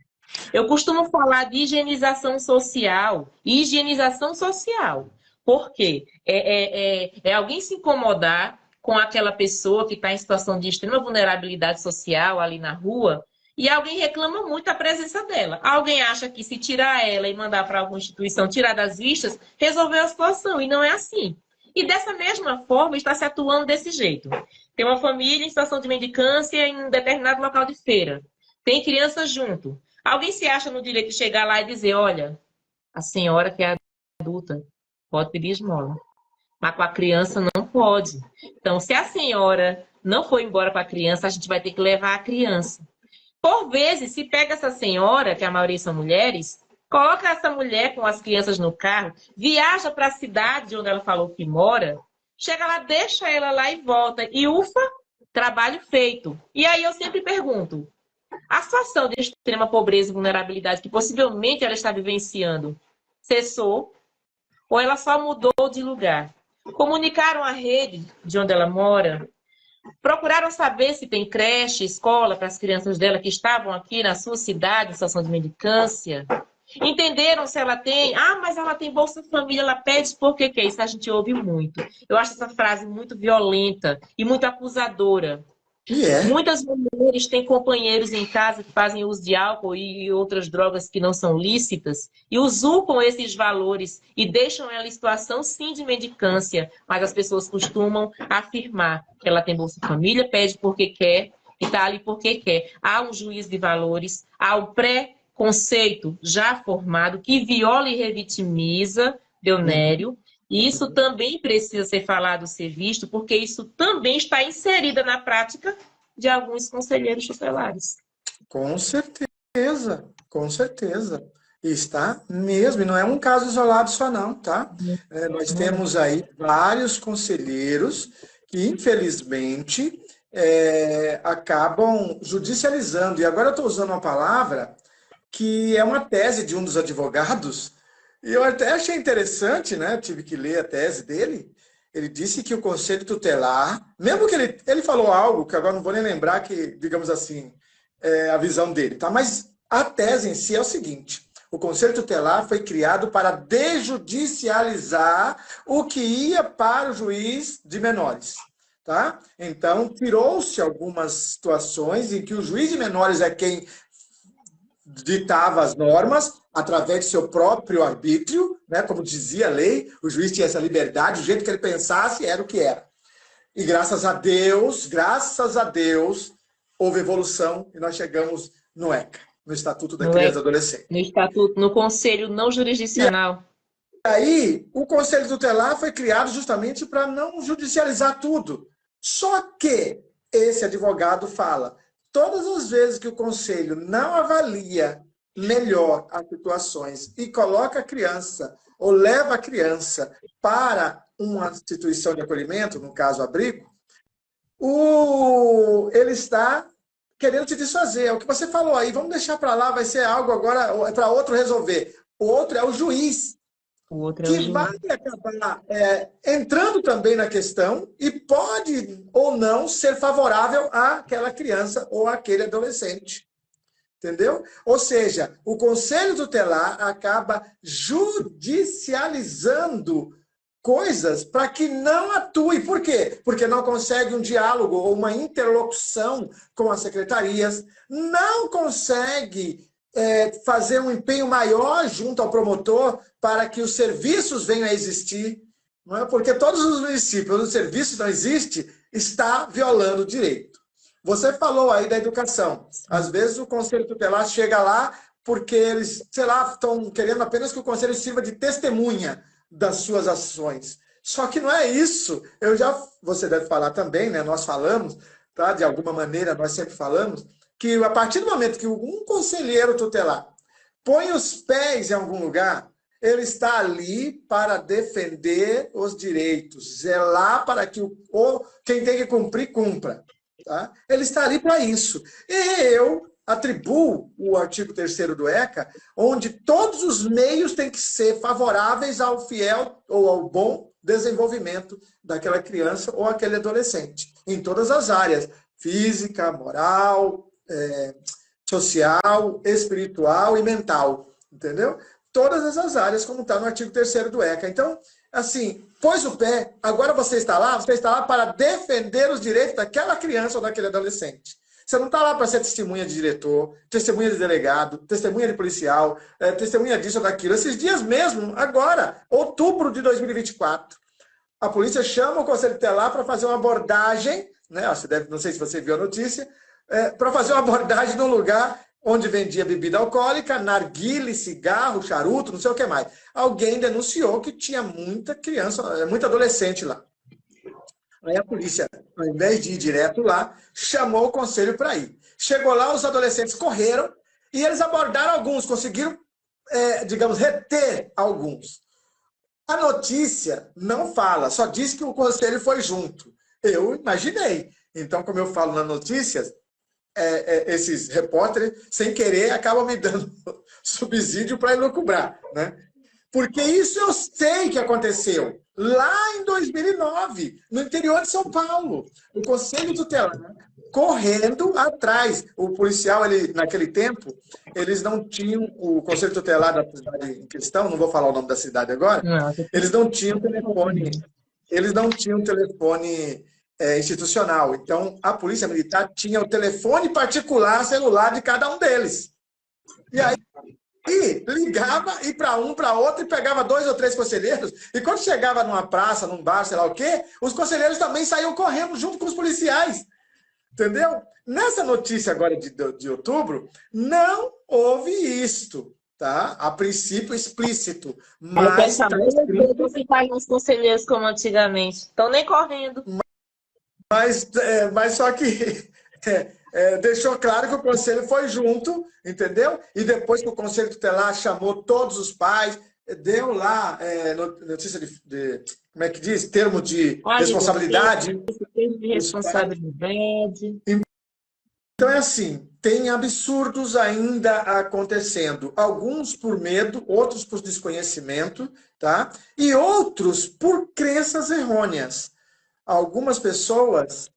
Eu costumo falar de higienização social. Higienização social. Por quê? É alguém se incomodar com aquela pessoa que está em situação de extrema vulnerabilidade social ali na rua e alguém reclama muito a presença dela. Alguém acha que se tirar ela e mandar para alguma instituição, tirar das vistas, resolveu a situação. E não é assim. E dessa mesma forma está se atuando desse jeito. Tem uma família em situação de mendicância em um determinado local de feira. Tem criança junto. Alguém se acha no direito de chegar lá e dizer, olha, a senhora que é adulta pode pedir esmola, mas com a criança não pode. Então, se a senhora não for embora com a criança, a gente vai ter que levar a criança. Por vezes, se pega essa senhora, que a maioria são mulheres, coloca essa mulher com as crianças no carro, viaja para a cidade onde ela falou que mora, chega lá, deixa ela lá e volta. E ufa, trabalho feito. E aí eu sempre pergunto, a situação de extrema pobreza e vulnerabilidade que possivelmente ela está vivenciando cessou ou ela só mudou de lugar? Comunicaram à rede de onde ela mora? Procuraram saber se tem creche, escola para as crianças dela que estavam aqui na sua cidade em situação de mendicância? Entenderam se ela tem? Ah, mas ela tem Bolsa Família, ela pede por que que é isso? A gente ouve muito. Eu acho essa frase muito violenta e muito acusadora. E é. Muitas mulheres têm companheiros em casa que fazem uso de álcool e outras drogas que não são lícitas e usurpam esses valores e deixam ela em situação, sim, de mendicância, mas as pessoas costumam afirmar que ela tem Bolsa Família, pede porque quer e está ali porque quer. Há um juízo de valores, há o pré-conceito já formado que viola e revitimiza Deonério. E isso também precisa ser falado, ser visto, porque isso também está inserida na prática de alguns conselheiros tutelares. Com certeza, com certeza. E está mesmo, e não é um caso isolado só não, tá? Nós temos aí vários conselheiros que, infelizmente, acabam judicializando. E agora eu estou usando uma palavra que é uma tese de um dos advogados, e eu até achei interessante, né? Eu tive que ler a tese dele. Ele disse que o conselho tutelar, mesmo que ele falou algo que agora não vou nem lembrar, que, digamos assim, é a visão dele, tá? Mas a tese em si é o seguinte: o conselho tutelar foi criado para desjudicializar o que ia para o juiz de menores, tá? Então, tirou-se algumas situações em que o juiz de menores é quem ditava as normas através de seu próprio arbítrio, né? Como dizia a lei, o juiz tinha essa liberdade, o jeito que ele pensasse era o que era. E graças a Deus, houve evolução e nós chegamos no ECA, no Estatuto da Criança e Adolescente. No Estatuto, no Conselho Não Jurisdicional. E aí, o Conselho Tutelar foi criado justamente para não judicializar tudo. Só que esse advogado fala: todas as vezes que o conselho não avalia melhor as situações e coloca a criança ou leva a criança para uma instituição de acolhimento, no caso abrigo, ele está querendo te desfazer. É o que você falou aí, vamos deixar para lá, vai ser algo agora para outro resolver. O outro é o juiz, que vai acabar entrando também na questão e pode ou não ser favorável àquela criança ou àquele adolescente. Entendeu? Ou seja, o Conselho Tutelar acaba judicializando coisas para que não atue. Por quê? Porque não consegue um diálogo ou uma interlocução com as secretarias, não consegue fazer um empenho maior junto ao promotor para que os serviços venham a existir. Não é? Porque todos os municípios onde o serviço não existe, está violando o direito. Você falou aí da educação. Às vezes o Conselho Tutelar chega lá porque eles, sei lá, estão querendo apenas que o Conselho sirva de testemunha das suas ações. Só que não é isso. Você deve falar também, né? Nós falamos, tá? De alguma maneira, nós sempre falamos, que a partir do momento que um conselheiro tutelar põe os pés em algum lugar, ele está ali para defender os direitos, zelar para que quem tem que cumprir, cumpra. Tá? Ele está ali para isso. E eu atribuo o artigo 3º do ECA, onde todos os meios têm que ser favoráveis ao fiel ou ao bom desenvolvimento daquela criança ou aquele adolescente, em todas as áreas, física, moral, social, espiritual e mental, entendeu? Todas essas áreas, como está no artigo 3º do ECA. Então, assim, pôs o pé, agora você está lá para defender os direitos daquela criança ou daquele adolescente. Você não está lá para ser testemunha de diretor, testemunha de delegado, testemunha de policial, testemunha disso ou daquilo. Esses dias mesmo, agora, outubro de 2024, a polícia chama o Conselho Tutelar para fazer uma abordagem, né? Não sei se você viu a notícia, para fazer uma abordagem num lugar onde vendia bebida alcoólica, narguile, cigarro, charuto, não sei o que mais. Alguém denunciou que tinha muita criança, muito adolescente lá. Aí a polícia, ao invés de ir direto lá, chamou o conselho para ir. Chegou lá, os adolescentes correram e eles abordaram alguns, conseguiram, digamos, reter alguns. A notícia não fala, só diz que o conselho foi junto. Eu imaginei. Então, como eu falo nas notícias, esses repórteres, sem querer, acabam me dando subsídio para elucubrar, né? Porque isso eu sei que aconteceu lá em 2009, no interior de São Paulo. O Conselho Tutelar correndo atrás. O policial, ele, naquele tempo, eles não tinham, o Conselho Tutelar da cidade em questão, não vou falar o nome da cidade agora, Não, eles não tinham telefone, institucional. Então, a Polícia Militar tinha o telefone particular, celular de cada um deles. E aí, ligava, e para um, para outro, e pegava 2 ou 3 conselheiros, e quando chegava numa praça, num bar, sei lá o quê, os conselheiros também saíam correndo junto com os policiais. Entendeu? Nessa notícia agora de outubro, não houve isto, tá? A princípio explícito, mas pensa, não se faz uns conselheiros como antigamente. Estão nem correndo. mas só que deixou claro que o conselho foi junto, entendeu? E depois que o conselho tutelar chamou todos os pais, deu lá notícia como é que diz? Termo de responsabilidade. Termo de responsabilidade. Então é assim, tem absurdos ainda acontecendo. Alguns por medo, outros por desconhecimento, tá? E outros por crenças errôneas. Algumas pessoas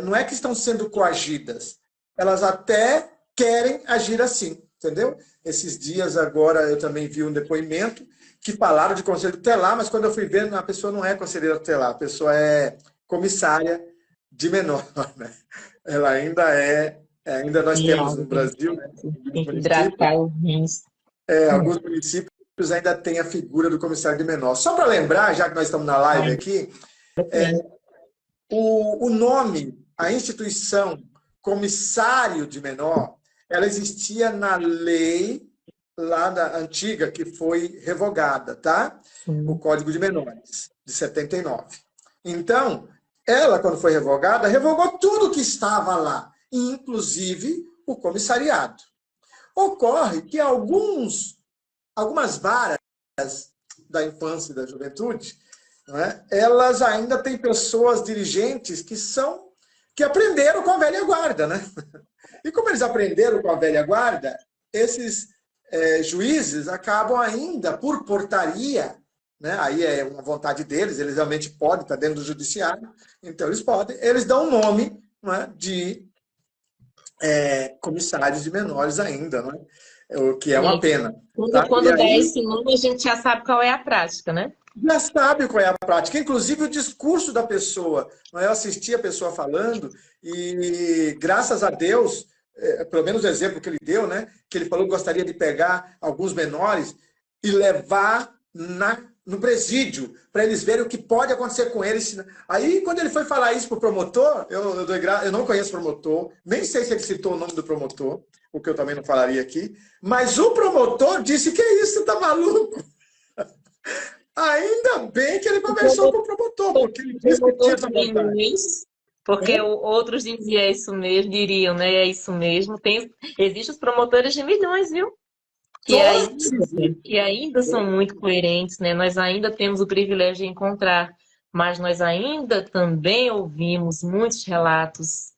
não é que estão sendo coagidas, elas até querem agir assim, entendeu? Esses dias agora eu também vi um depoimento que falaram de conselho tutelar, mas quando eu fui ver, a pessoa não é conselheira tutelar, a pessoa é comissária de menor, né? Ela ainda nós temos no Brasil, né, tem que hidratar os rins. alguns municípios ainda tem a figura do comissário de menor. Só para lembrar, já que nós estamos na live aqui, o nome, a instituição comissário de menor, ela existia na lei lá da antiga, que foi revogada, tá? O Código de Menores, de 79. Então, ela, quando foi revogada, revogou tudo que estava lá, inclusive o comissariado. Ocorre que algumas varas da infância e da juventude, não é? Elas ainda têm pessoas dirigentes que aprenderam com a velha guarda, né? E como eles aprenderam com a velha guarda, esses juízes acabam ainda, por portaria, né? Aí é uma vontade deles, eles realmente podem, está dentro do judiciário, então eles podem, eles dão o nome, não é, de comissários de menores ainda, não é? O que é uma pena. Tá? Quando der esse nome, a gente já sabe qual é a prática, né? Já sabe qual é a prática, inclusive o discurso da pessoa. Eu assisti a pessoa falando e, graças a Deus, pelo menos o exemplo que ele deu, né, que ele falou que gostaria de pegar alguns menores e levar no presídio, para eles verem o que pode acontecer com eles. Aí, quando ele foi falar isso para o promotor, eu não conheço o promotor, nem sei se ele citou o nome do promotor, o que eu também não falaria aqui, mas o promotor disse que isso, tá maluco? Ainda bem que ele conversou com o promotor, porque ele disse que tinha essa vontade. Porque outros diziam isso mesmo, diriam, né? É isso mesmo. Existem os promotores de milhões, viu? Que ainda são muito coerentes, né? Nós ainda temos o privilégio de encontrar, mas nós ainda também ouvimos muitos relatos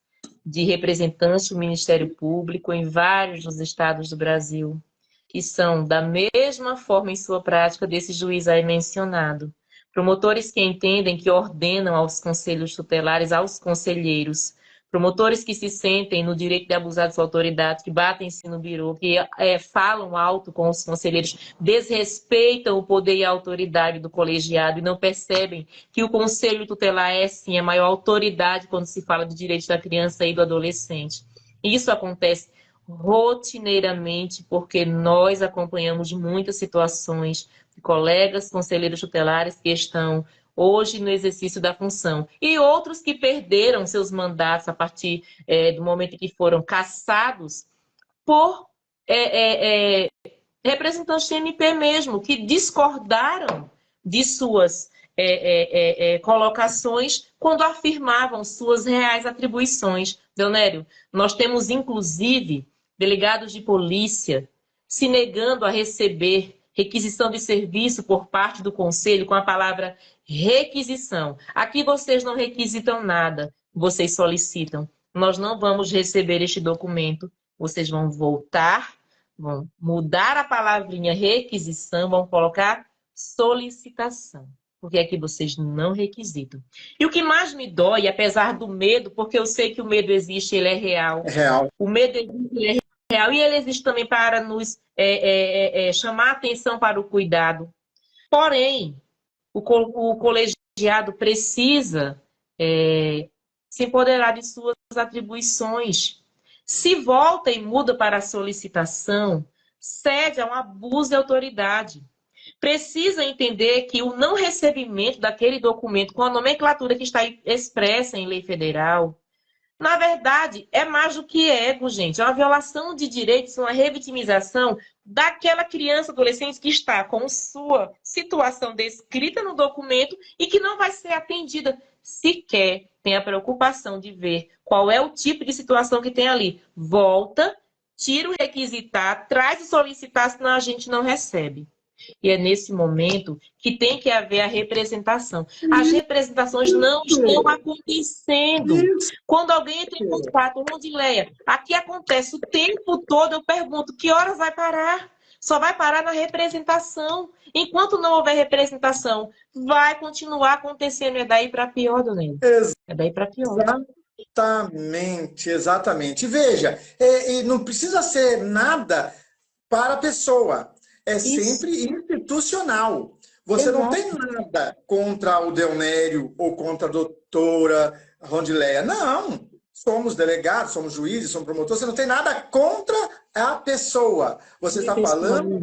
de representantes do Ministério Público em vários dos estados do Brasil, que são da mesma forma em sua prática desse juiz aí mencionado. Promotores que entendem, que ordenam aos conselhos tutelares, aos conselheiros. Promotores que se sentem no direito de abusar de sua autoridade, que batem-se no birô, que falam alto com os conselheiros, desrespeitam o poder e a autoridade do colegiado e não percebem que o conselho tutelar é, sim, a maior autoridade quando se fala de direitos da criança e do adolescente. Isso acontece rotineiramente, porque nós acompanhamos muitas situações de colegas conselheiros tutelares que estão hoje no exercício da função, e outros que perderam seus mandatos a partir do momento em que foram cassados por representantes do MP mesmo, que discordaram de suas colocações quando afirmavam suas reais atribuições. Deonério, nós temos, inclusive, delegados de polícia se negando a receber requisição de serviço por parte do Conselho com a palavra requisição. Aqui vocês não requisitam nada, vocês solicitam. Nós não vamos receber este documento. Vocês vão voltar, vão mudar a palavrinha requisição, vão colocar solicitação. porque aqui vocês não requisitam. E o que mais me dói, apesar do medo, porque eu sei que o medo existe, ele é real. É real. O medo existe, ele é real, e ele existe também para nos chamar a atenção para o cuidado. Porém, o colegiado precisa se empoderar de suas atribuições. Se volta e muda para a solicitação, cede a um abuso de autoridade. Precisa entender que o não recebimento daquele documento com a nomenclatura que está expressa em lei federal, na verdade, é mais do que ego, gente. É uma violação de direitos, uma revitimização daquela criança, adolescente que está com sua situação descrita no documento e que não vai ser atendida sequer. Tem a preocupação de ver qual é o tipo de situação que tem ali. Volta, tira o requisitar, traz o solicitar, senão a gente não recebe. E é nesse momento que tem que haver a representação. As representações não estão acontecendo. Quando alguém entra em contato, Rodileia, aqui acontece o tempo todo, eu pergunto, que horas vai parar? Só vai parar na representação. Enquanto não houver representação, vai continuar acontecendo. É daí para pior, dona Eva. É daí para pior. Exatamente, exatamente. Veja, e não precisa ser nada para a pessoa. É sempre institucional. Você não tem nada contra o Deonério ou contra a doutora Rodileia. Não. Somos delegados, somos juízes, somos promotores. Você não tem nada contra a pessoa. Você está falando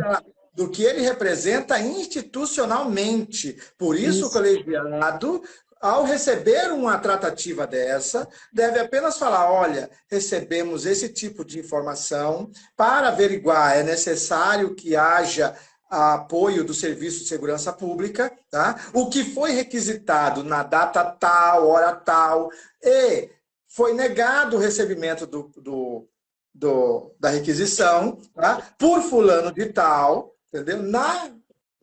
do que ele representa institucionalmente. Por isso, o colegiado, ao receber uma tratativa dessa, deve apenas falar, olha, recebemos esse tipo de informação para averiguar, é necessário que haja apoio do Serviço de Segurança Pública, tá? O que foi requisitado na data tal, hora tal, e foi negado o recebimento da requisição, tá? Por fulano de tal, entendeu?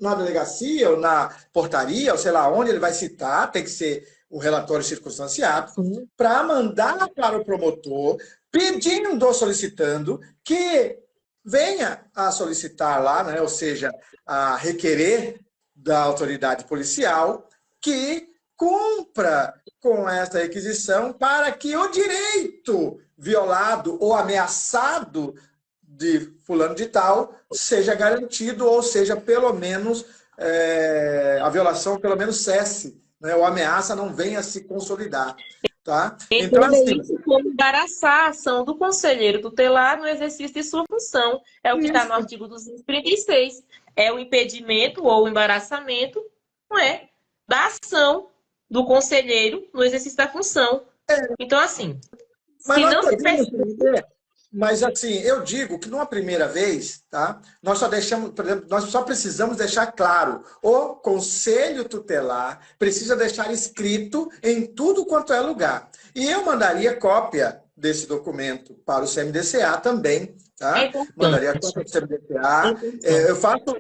Na delegacia ou na portaria, ou sei lá onde ele vai citar, tem que ser um relatório circunstanciado, para mandar para o promotor, pedindo, solicitando, que venha a solicitar lá, né, ou seja, a requerer da autoridade policial que cumpra com essa requisição para que o direito violado ou ameaçado de fulano de tal seja garantido, ou seja, pelo menos a violação pelo menos cesse, né? Ou a ameaça não venha a se consolidar. Tá? Então, assim, isso como embaraçar a ação do conselheiro tutelar no exercício de sua função. É o que está no artigo 236. É o impedimento ou o embaraçamento, não é, da ação do conselheiro no exercício da função. Então, assim, se não se percebe... Mas, assim, eu digo que numa primeira vez, tá? Nós só deixamos, por exemplo, nós só precisamos deixar claro, o conselho tutelar precisa deixar escrito em tudo quanto é lugar. E eu mandaria cópia desse documento para o CMDCA também, tá? Mandaria cópia do CMDCA.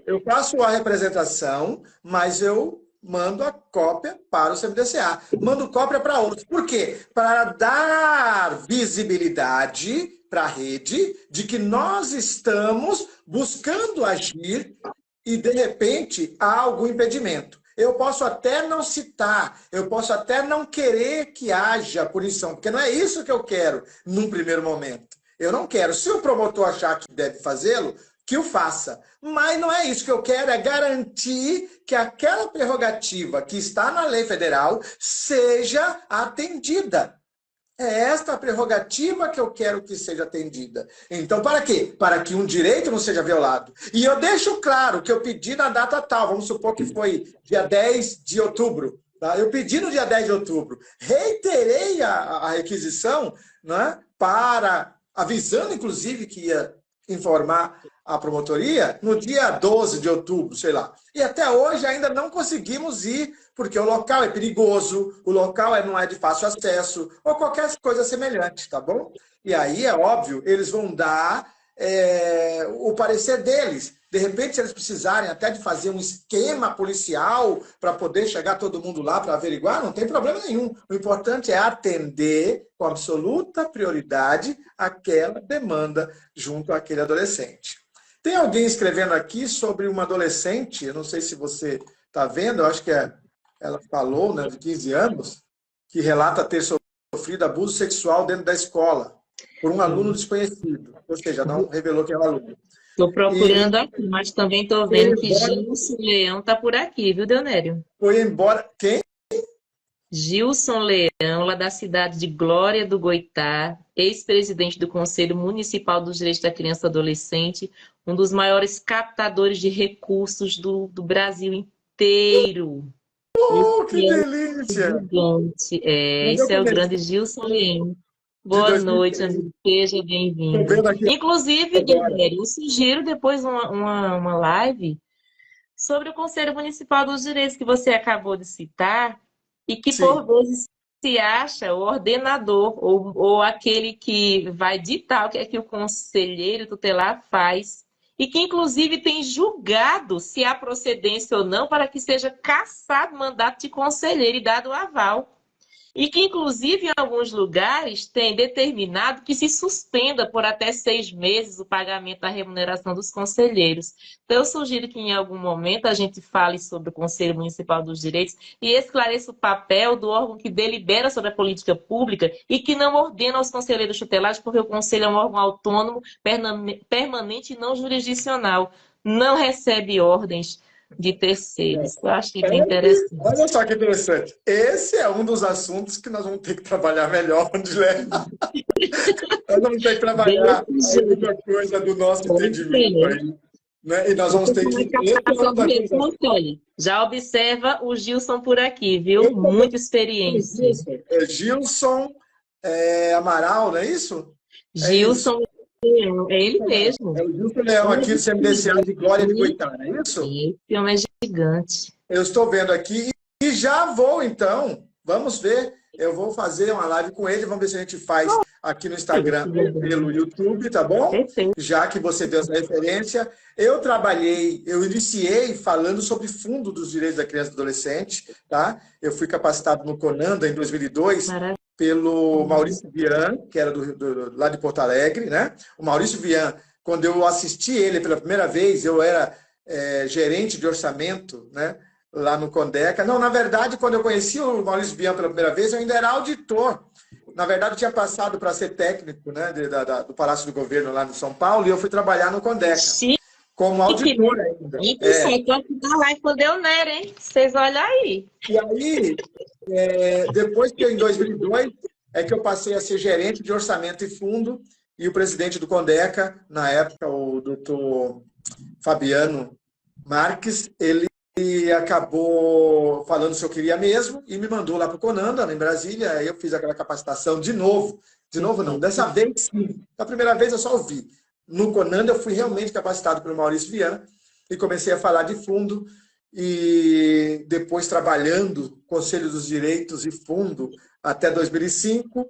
Eu faço a representação, mas eu mando a cópia para o CMDCA. Mando cópia para outros. Por quê? Para dar visibilidade para a rede de que nós estamos buscando agir e, de repente, há algum impedimento. Eu posso até não citar, eu posso até não querer que haja punição, porque não é isso que eu quero num primeiro momento. Eu não quero. Se o promotor achar que deve fazê-lo, que o faça. Mas não é isso que eu quero, é garantir que aquela prerrogativa que está na lei federal seja atendida. É esta a prerrogativa que eu quero que seja atendida. Então, para quê? Para que um direito não seja violado. E eu deixo claro que eu pedi na data tal, vamos supor que foi dia 10 de outubro. Tá? Eu pedi no dia 10 de outubro. Reiterei a requisição, né, avisando, inclusive, que ia informar a promotoria no dia 12 de outubro, sei lá. E até hoje ainda não conseguimos ir, porque o local é perigoso, o local não é de fácil acesso, ou qualquer coisa semelhante, tá bom? E aí, é óbvio, eles vão dar o parecer deles. De repente, se eles precisarem até de fazer um esquema policial para poder chegar todo mundo lá para averiguar, não tem problema nenhum. O importante é atender com absoluta prioridade aquela demanda junto àquele adolescente. Tem alguém escrevendo aqui sobre uma adolescente, eu não sei se você está vendo, eu acho que é ela falou, né, de 15 anos, que relata ter sofrido abuso sexual dentro da escola por um aluno desconhecido. Ou seja, não revelou quem era o aluno. Estou E procurando aqui, mas também estou foi vendo que embora, Gilson Leão está por aqui, viu, Deonério? foi embora. Quem? Gilson Leão, lá da cidade de Glória do Goitá, ex-presidente do Conselho Municipal dos Direitos da Criança e Adolescente, um dos maiores captadores de recursos do Brasil inteiro. Que Esse é o delícia! gigante. Mas eu Esse é o comecei grande Gilson Leão. de Boa noite, 2003. amigo. Seja Estou bem-vindo. vendo aqui Inclusive, agora. Guilherme, eu sugiro depois uma live sobre o Conselho Municipal dos Direitos que você acabou de citar e que, por Sim. vezes, se acha o ordenador ou aquele que vai ditar o que é que o conselheiro tutelar faz e que, inclusive, tem julgado se há procedência ou não para que seja cassado o mandato de conselheiro e dado o aval. E que, inclusive, em alguns lugares, tem determinado que se suspenda por até 6 meses o pagamento da remuneração dos conselheiros. Então, eu sugiro que, em algum momento, a gente fale sobre o Conselho Municipal dos Direitos e esclareça o papel do órgão que delibera sobre a política pública e que não ordena aos conselheiros tutelares, porque o Conselho é um órgão autônomo, permanente e não jurisdicional. Não recebe ordens de terceiros. Eu achei bem Olha interessante. só que interessante. Esse é um dos assuntos que nós vamos ter que trabalhar melhor, Andilé. Nós vamos ter que trabalhar Desse jeito. alguma coisa do nosso Pois entendimento é. aí. Né? E nós vamos ter que. Esse é Captação uma de das coisas. recursos, olha, já observa o Gilson por aqui, viu? Eu também. Muita experiência. Gilson Amaral, não é isso? É isso. Gilson Leão, é ele mesmo. É o Gilson Leão aqui do CMDCA de Glória de Goitá, não é isso? Esse homem é gigante. Eu estou vendo aqui e já vou, então. Vamos ver. Eu vou fazer uma live com ele. Vamos ver se a gente faz aqui no Instagram ou pelo YouTube, tá bom? Perfeito. Já que você deu essa referência. Eu iniciei falando sobre Fundo dos Direitos da Criança e do Adolescente, tá? Eu fui capacitado no CONANDA em 2002 Maravilha. pelo Maurício Vian, que era lá de Porto Alegre, né? O Maurício Vian, quando eu assisti ele pela primeira vez, eu era gerente de orçamento, né? Lá no Condeca. Não, na verdade, quando eu conheci o Maurício Bian pela primeira vez, eu ainda era auditor. Na verdade, eu tinha passado para ser técnico, né, do Palácio do Governo lá no São Paulo, e eu fui trabalhar no Condeca, Chique, como auditor ainda. E pessoal, estou aqui na live com o Deonério, hein? Vocês olham aí. E aí, depois que em 2002, é que eu passei a ser gerente de orçamento e fundo, e o presidente do Condeca, na época, o doutor Fabiano Marques, ele acabou falando se eu queria mesmo e me mandou lá para o Conanda, em Brasília. Aí eu fiz aquela capacitação de novo. De novo, não. Dessa vez, sim. Da primeira vez eu só ouvi. No Conanda eu fui realmente capacitado pelo Maurício Viana e comecei a falar de fundo e depois trabalhando Conselho dos Direitos e Fundo até 2005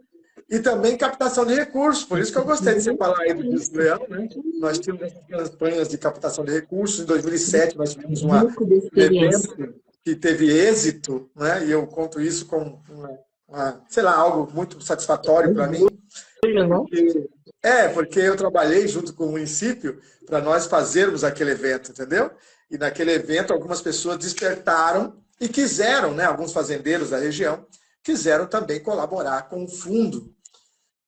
e também captação de recursos. Por isso que eu gostei de você falar aí do Gilson Leão, né? Nós tínhamos essas campanhas de captação de recursos. Em 2007, nós tivemos um evento que teve êxito, né? E eu conto isso como, sei lá, algo muito satisfatório para mim. Porque eu trabalhei junto com o município para nós fazermos aquele evento, entendeu? E naquele evento, algumas pessoas despertaram e quiseram, né? Alguns fazendeiros da região quiseram também colaborar com o fundo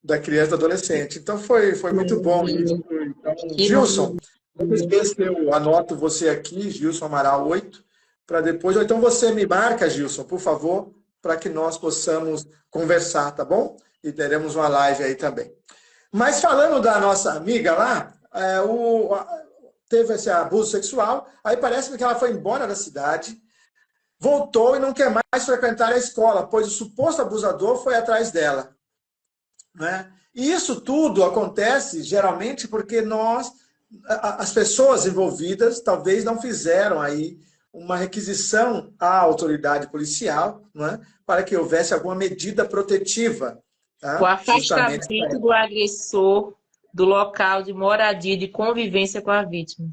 da criança e do adolescente. Então, foi muito bom isso. Então, Gilson, vamos ver se eu anoto você aqui, Gilson Amaral 8, para depois, ou então você me marca, Gilson, por favor, para que nós possamos conversar, tá bom? E teremos uma live aí também. Mas falando da nossa amiga lá, teve esse abuso sexual, aí parece que ela foi embora da cidade, voltou e não quer mais frequentar a escola, pois o suposto abusador foi atrás dela. Né? E isso tudo acontece geralmente porque as pessoas envolvidas talvez não fizeram aí uma requisição à autoridade policial, né, para que houvesse alguma medida protetiva. Tá? O afastamento do agressor do local de moradia, de convivência com a vítima.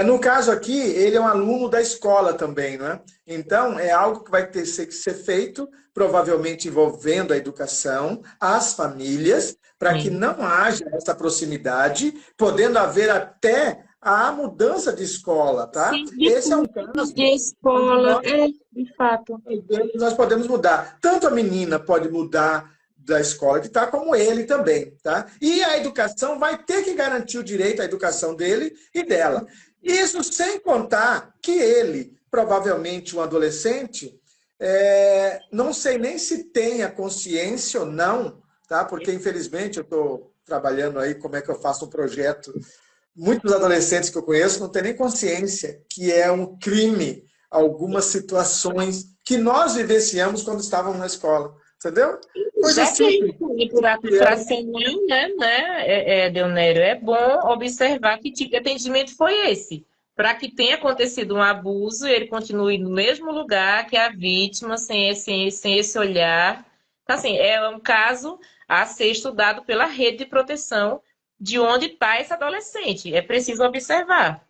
No caso aqui, ele é um aluno da escola também, né? Então, é algo que vai ter que ser feito, provavelmente envolvendo a educação, as famílias, para que não haja essa proximidade, podendo haver até à mudança de escola, tá? Sim, Esse é um caso de onde escola, de fato. nós podemos mudar. Tanto a menina pode mudar da escola que está, como ele também, tá? E a educação vai ter que garantir o direito à educação dele e dela. Isso sem contar que ele, provavelmente um adolescente, não sei nem se tem a consciência ou não, tá? Porque infelizmente eu estou trabalhando aí como é que eu faço um projeto. Muitos adolescentes que eu conheço não têm nem consciência que é um crime algumas situações que nós vivenciamos quando estávamos na escola, entendeu? Coisa Já que é simples. impune por ato fracional, Deonério, é bom observar que tipo de atendimento foi esse. Para que tenha acontecido um abuso, ele continue no mesmo lugar que a vítima, sem esse olhar. Então, assim, é um caso a ser estudado pela rede de proteção de onde está esse adolescente. É preciso observar.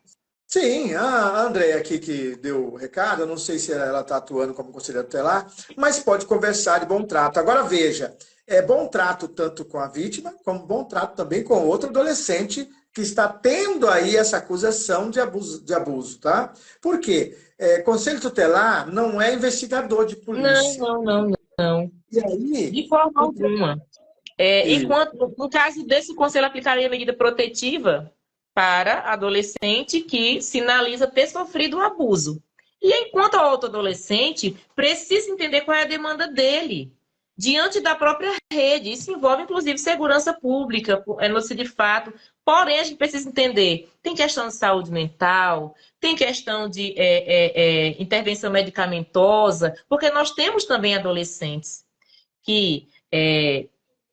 Sim, a Andréia aqui que deu o recado, eu não sei se ela está atuando como conselheira tutelar, mas pode conversar de bom trato. Agora veja, é bom trato tanto com a vítima, como bom trato também com outro adolescente que está tendo aí essa acusação de abuso, tá? Por quê? Conselho tutelar não é investigador de Não, polícia. não, não, não. E aí, De forma alguma. e- No caso desse, o Conselho aplicaria medida protetiva para adolescente que sinaliza ter sofrido um abuso. E enquanto o outro adolescente precisa entender qual é a demanda dele diante da própria rede. Isso envolve, inclusive, segurança pública, notícia de fato. Porém, a gente precisa entender, tem questão de saúde mental, tem questão de intervenção medicamentosa, porque nós temos também adolescentes que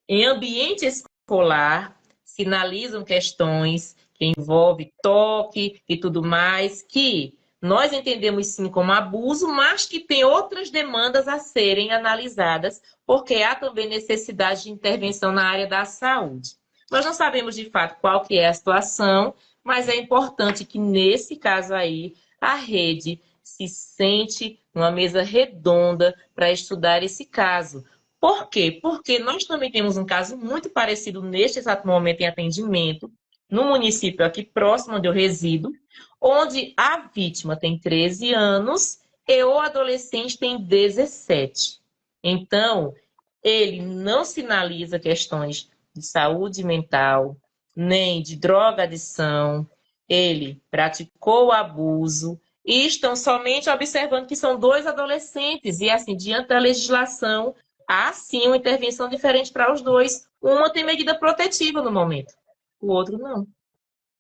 em ambiente escolar, sinalizam questões que envolvem toque e tudo mais, que nós entendemos sim como abuso, mas que tem outras demandas a serem analisadas, porque há também necessidade de intervenção na área da saúde. Nós não sabemos de fato qual que é a situação, mas é importante que nesse caso aí a rede se sente numa mesa redonda para estudar esse caso. Por quê? Porque nós também temos um caso muito parecido neste exato momento em atendimento, no município aqui próximo onde eu resido, onde a vítima tem 13 anos e o adolescente tem 17. Então, ele não sinaliza questões de saúde mental, nem de drogadição, ele praticou o abuso e estão somente observando que são dois adolescentes e, assim, diante da legislação, há sim uma intervenção diferente para os dois. Uma tem medida protetiva no momento, o outro não.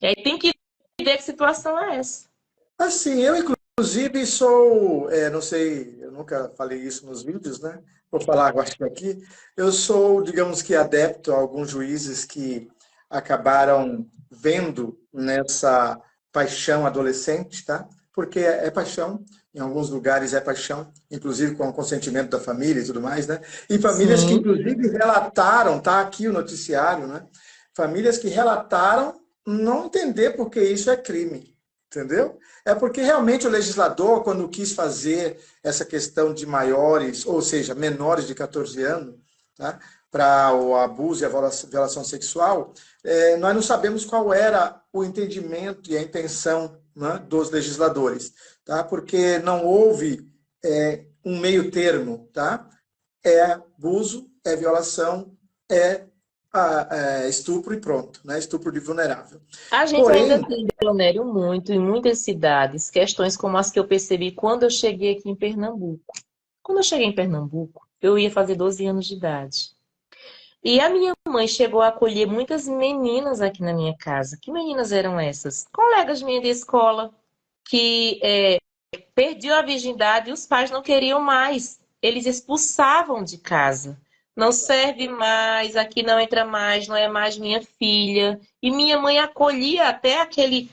E aí tem que ver que situação é essa. assim, eu inclusive sou, não sei, eu nunca falei isso nos vídeos, né? Vou falar agora aqui. Eu sou, digamos que, adepto a alguns juízes que acabaram vendo nessa paixão adolescente, tá? Porque é paixão, em alguns lugares é paixão, inclusive com o consentimento da família e tudo mais, né? E famílias que, Sim. inclusive, relataram, tá aqui o noticiário, né? Famílias que relataram não entender porque isso é crime, entendeu? É porque realmente o legislador, quando quis fazer essa questão de maiores, ou seja, menores de 14 anos, tá? Para o abuso e a violação sexual, nós não sabemos qual era o entendimento e a intenção, né, dos legisladores, tá? Porque não houve um meio termo, tá? É abuso, é violação, estupro e pronto, né? Estupro de vulnerável. A gente ainda Porém, tem, Leonério, muito, em muitas cidades, questões como as que eu percebi quando eu cheguei aqui em Pernambuco. Quando eu cheguei em Pernambuco, eu ia fazer 12 anos de idade. E a minha mãe chegou a acolher muitas meninas aqui na minha casa. Que meninas eram essas? Colegas minhas de escola, que perdiam a virgindade e os pais não queriam mais. Eles expulsavam de casa. Não serve mais, aqui não entra mais, não é mais minha filha. E minha mãe acolhia até aquele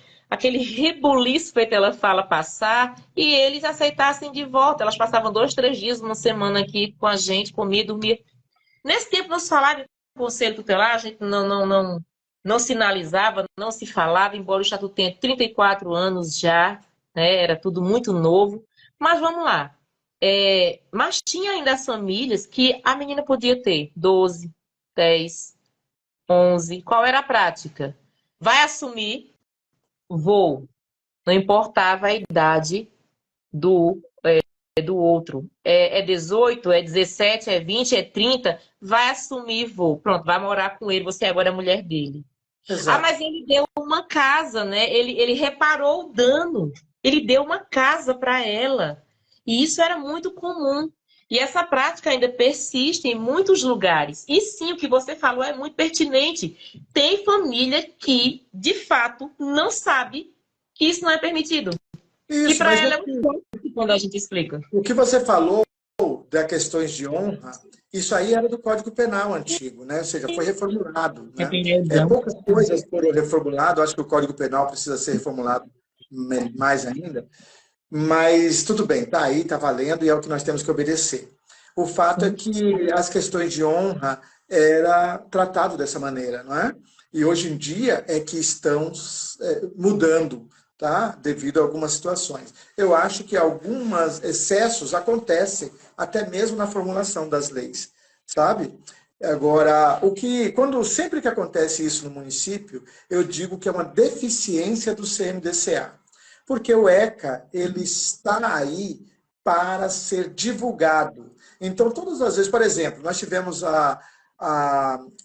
rebuliço, feito ela fala, passar, e eles aceitassem de volta. Elas passavam 2, 3 dias, uma semana aqui com a gente, comia, dormia. Nesse tempo não se falava em conselho tutelar, a gente não sinalizava, não se falava, embora o Estatuto tenha 34 anos já, né, era tudo muito novo. Mas vamos lá. Mas tinha ainda as famílias que a menina podia ter 12, 10, 11. Qual era a prática? Vai assumir, Vou. Não importava a idade do outro. É 18, é 17, é 20, é 30, vai assumir voo. Pronto, vai morar com ele, você agora é a mulher dele. Ah, Exato. mas ele deu uma casa, né? Ele reparou o dano. Ele deu uma casa para ela. E isso era muito comum. E essa prática ainda persiste em muitos lugares. E sim, o que você falou é muito pertinente. Tem família que, de fato, não sabe que isso não é permitido. E Isso, para mas ela é um choque quando a gente explica. o que você falou das questões de honra, isso aí era do Código Penal antigo, né? Ou seja, foi reformulado, É né? perdão. Poucas coisas foram reformuladas, acho que o Código Penal precisa ser reformulado mais ainda, mas tudo bem, tá aí, tá valendo e é o que nós temos que obedecer. O fato é que as questões de honra era tratado dessa maneira, não é? E hoje em dia é que estão mudando, tá? Devido a algumas situações. Eu acho que alguns excessos acontecem até mesmo na formulação das leis, sabe? Agora, sempre que acontece isso no município, eu digo que é uma deficiência do CMDCA. Porque o ECA, ele está aí para ser divulgado. Então, todas as vezes, por exemplo, nós tivemos a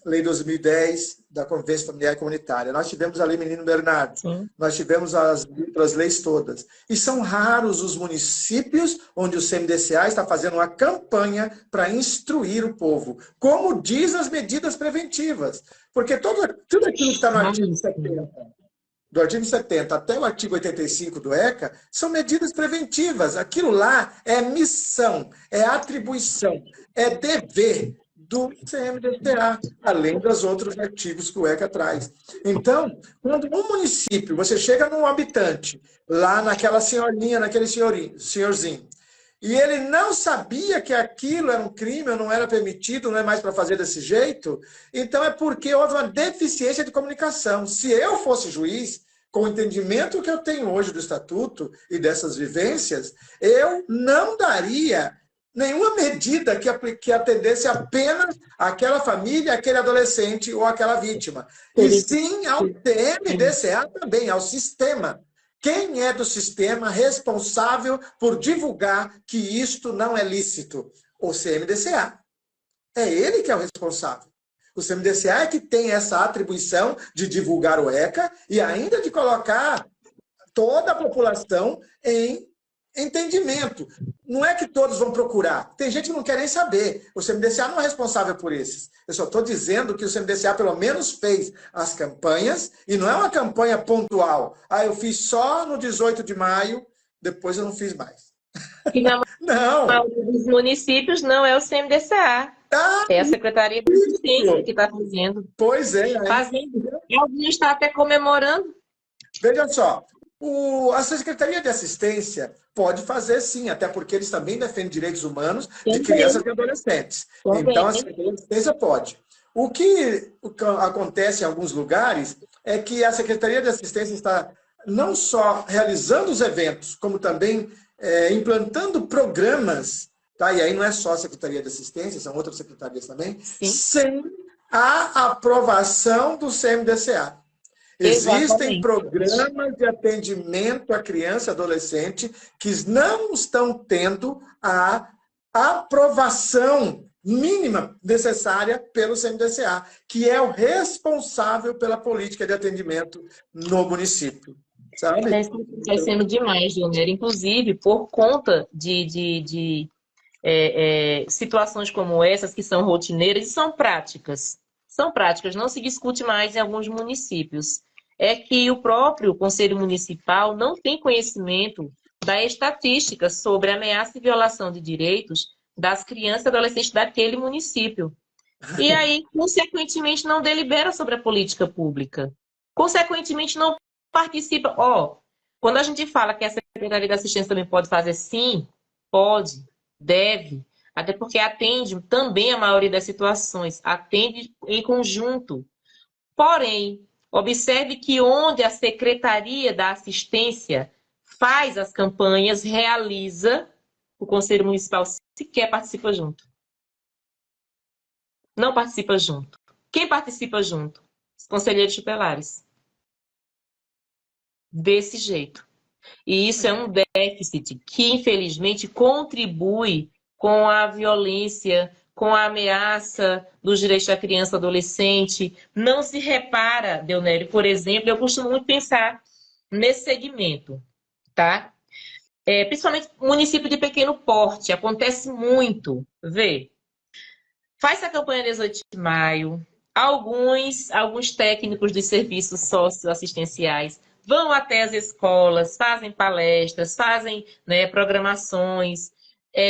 Lei 2010 da Convivência Familiar e Comunitária, nós tivemos a Lei Menino Bernardo, Sim. nós tivemos as outras leis todas. E são raros os municípios onde o CMDCA está fazendo uma campanha para instruir o povo, como diz as medidas preventivas. Porque tudo aquilo que está no artigo 70, do artigo 70 até o artigo 85 do ECA, são medidas preventivas. Aquilo lá é missão, é atribuição, é dever do CMDCA, além dos outros artigos que o ECA traz. Então, quando um município, você chega num habitante, lá naquela senhorinha, naquele senhorzinho, e ele não sabia que aquilo era um crime, ou não era permitido, não é mais para fazer desse jeito, então é porque houve uma deficiência de comunicação. Se eu fosse juiz, com o entendimento que eu tenho hoje do Estatuto e dessas vivências, eu não daria nenhuma medida que atendesse apenas aquela família, aquele adolescente ou aquela vítima. E sim ao TMDCA também, ao sistema. Quem é do sistema responsável por divulgar que isto não é lícito? O CMDCA. É ele que é o responsável. O CMDCA é que tem essa atribuição de divulgar o ECA e ainda de colocar toda a população em entendimento. Não é que todos vão procurar. Tem gente que não quer nem saber. O CMDCA não é responsável por esses. Eu só estou dizendo que o CMDCA pelo menos fez as campanhas e não é uma campanha pontual. Ah, eu fiz só no 18 de maio, depois eu não fiz mais. E na Não. maioria dos municípios não é o CMDCA. Ah, É a Secretaria de Assistência que isso. está fazendo. Pois é. Fazendo. E alguns estão até comemorando. Veja só, a Secretaria de Assistência pode fazer sim, até porque eles também defendem direitos humanos de crianças e adolescentes. Então, a Secretaria de Assistência pode. O que acontece em alguns lugares é que a Secretaria de Assistência está não só realizando os eventos, como também implantando programas, tá? E aí não é só a Secretaria de Assistência, são outras secretarias também, Sim. sem a aprovação do CMDCA. Existem Exatamente. programas de atendimento à criança e adolescente que não estão tendo a aprovação mínima necessária pelo CMDCA, que é o responsável pela política de atendimento no município. Sabe? Está acontecendo demais, Dionério. Inclusive, por conta de situações como essas, que são rotineiras e são práticas. São práticas, não se discute mais em alguns municípios. É que o próprio Conselho Municipal não tem conhecimento da estatística sobre ameaça e violação de direitos das crianças e adolescentes daquele município. E aí, consequentemente, não delibera sobre a política pública. Consequentemente, não participa. Quando a gente fala que a Secretaria de Assistência também pode fazer, sim, pode, deve, até porque atende também a maioria das situações, atende em conjunto. Porém, observe que onde a Secretaria da Assistência faz as campanhas, realiza, o Conselho Municipal sequer participa junto. Não participa junto. Quem participa junto? Os conselheiros tutelares. desse jeito. E isso é um déficit que, infelizmente, contribui com a violência, com a ameaça dos direitos da criança e do adolescente. Não se repara, Deonério, por exemplo, eu costumo muito pensar nesse segmento, tá? Principalmente município de pequeno porte, acontece muito. Vê, faz a campanha 18 de maio, alguns técnicos dos serviços socioassistenciais vão até as escolas, fazem palestras, fazem, né, programações,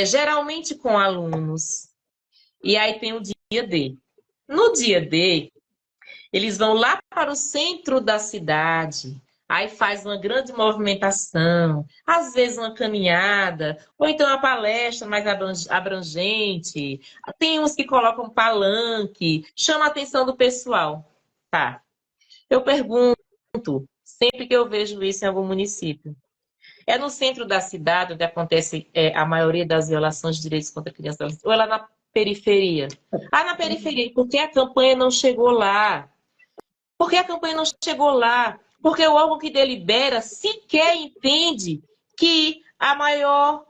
geralmente com alunos. E aí tem o dia D. No dia D, eles vão lá para o centro da cidade, aí faz uma grande movimentação, às vezes uma caminhada, ou então uma palestra mais abrangente. Tem uns que colocam palanque, chama a atenção do pessoal. Tá. Eu pergunto, sempre que eu vejo isso em algum município, é no centro da cidade onde acontece a maioria das violações de direitos contra crianças, ou é lá na periferia? Ah, na periferia, porque a campanha não chegou lá. Porque a campanha não chegou lá. Porque o órgão que delibera sequer entende que a maior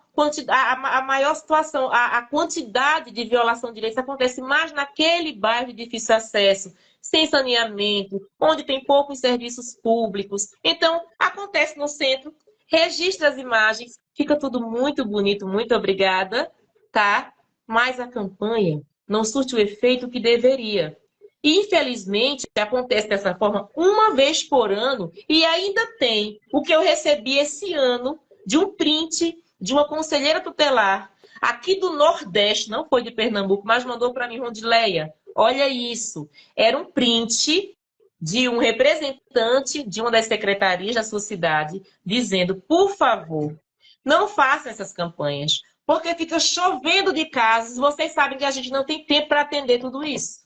situação, a quantidade de violação de direitos acontece mais naquele bairro de difícil acesso, sem saneamento, onde tem poucos serviços públicos. Então, acontece no centro, registra as imagens, fica tudo muito bonito, muito obrigada, tá? Mas a campanha não surte o efeito que deveria. Infelizmente, acontece dessa forma uma vez por ano e ainda tem o que eu recebi esse ano de um print de uma conselheira tutelar aqui do Nordeste, não foi de Pernambuco, mas mandou para mim, Rondileia, olha isso. Era um print de um representante de uma das secretarias da sua cidade dizendo, por favor, não façam essas campanhas, porque fica chovendo de casos, vocês sabem que a gente não tem tempo para atender tudo isso.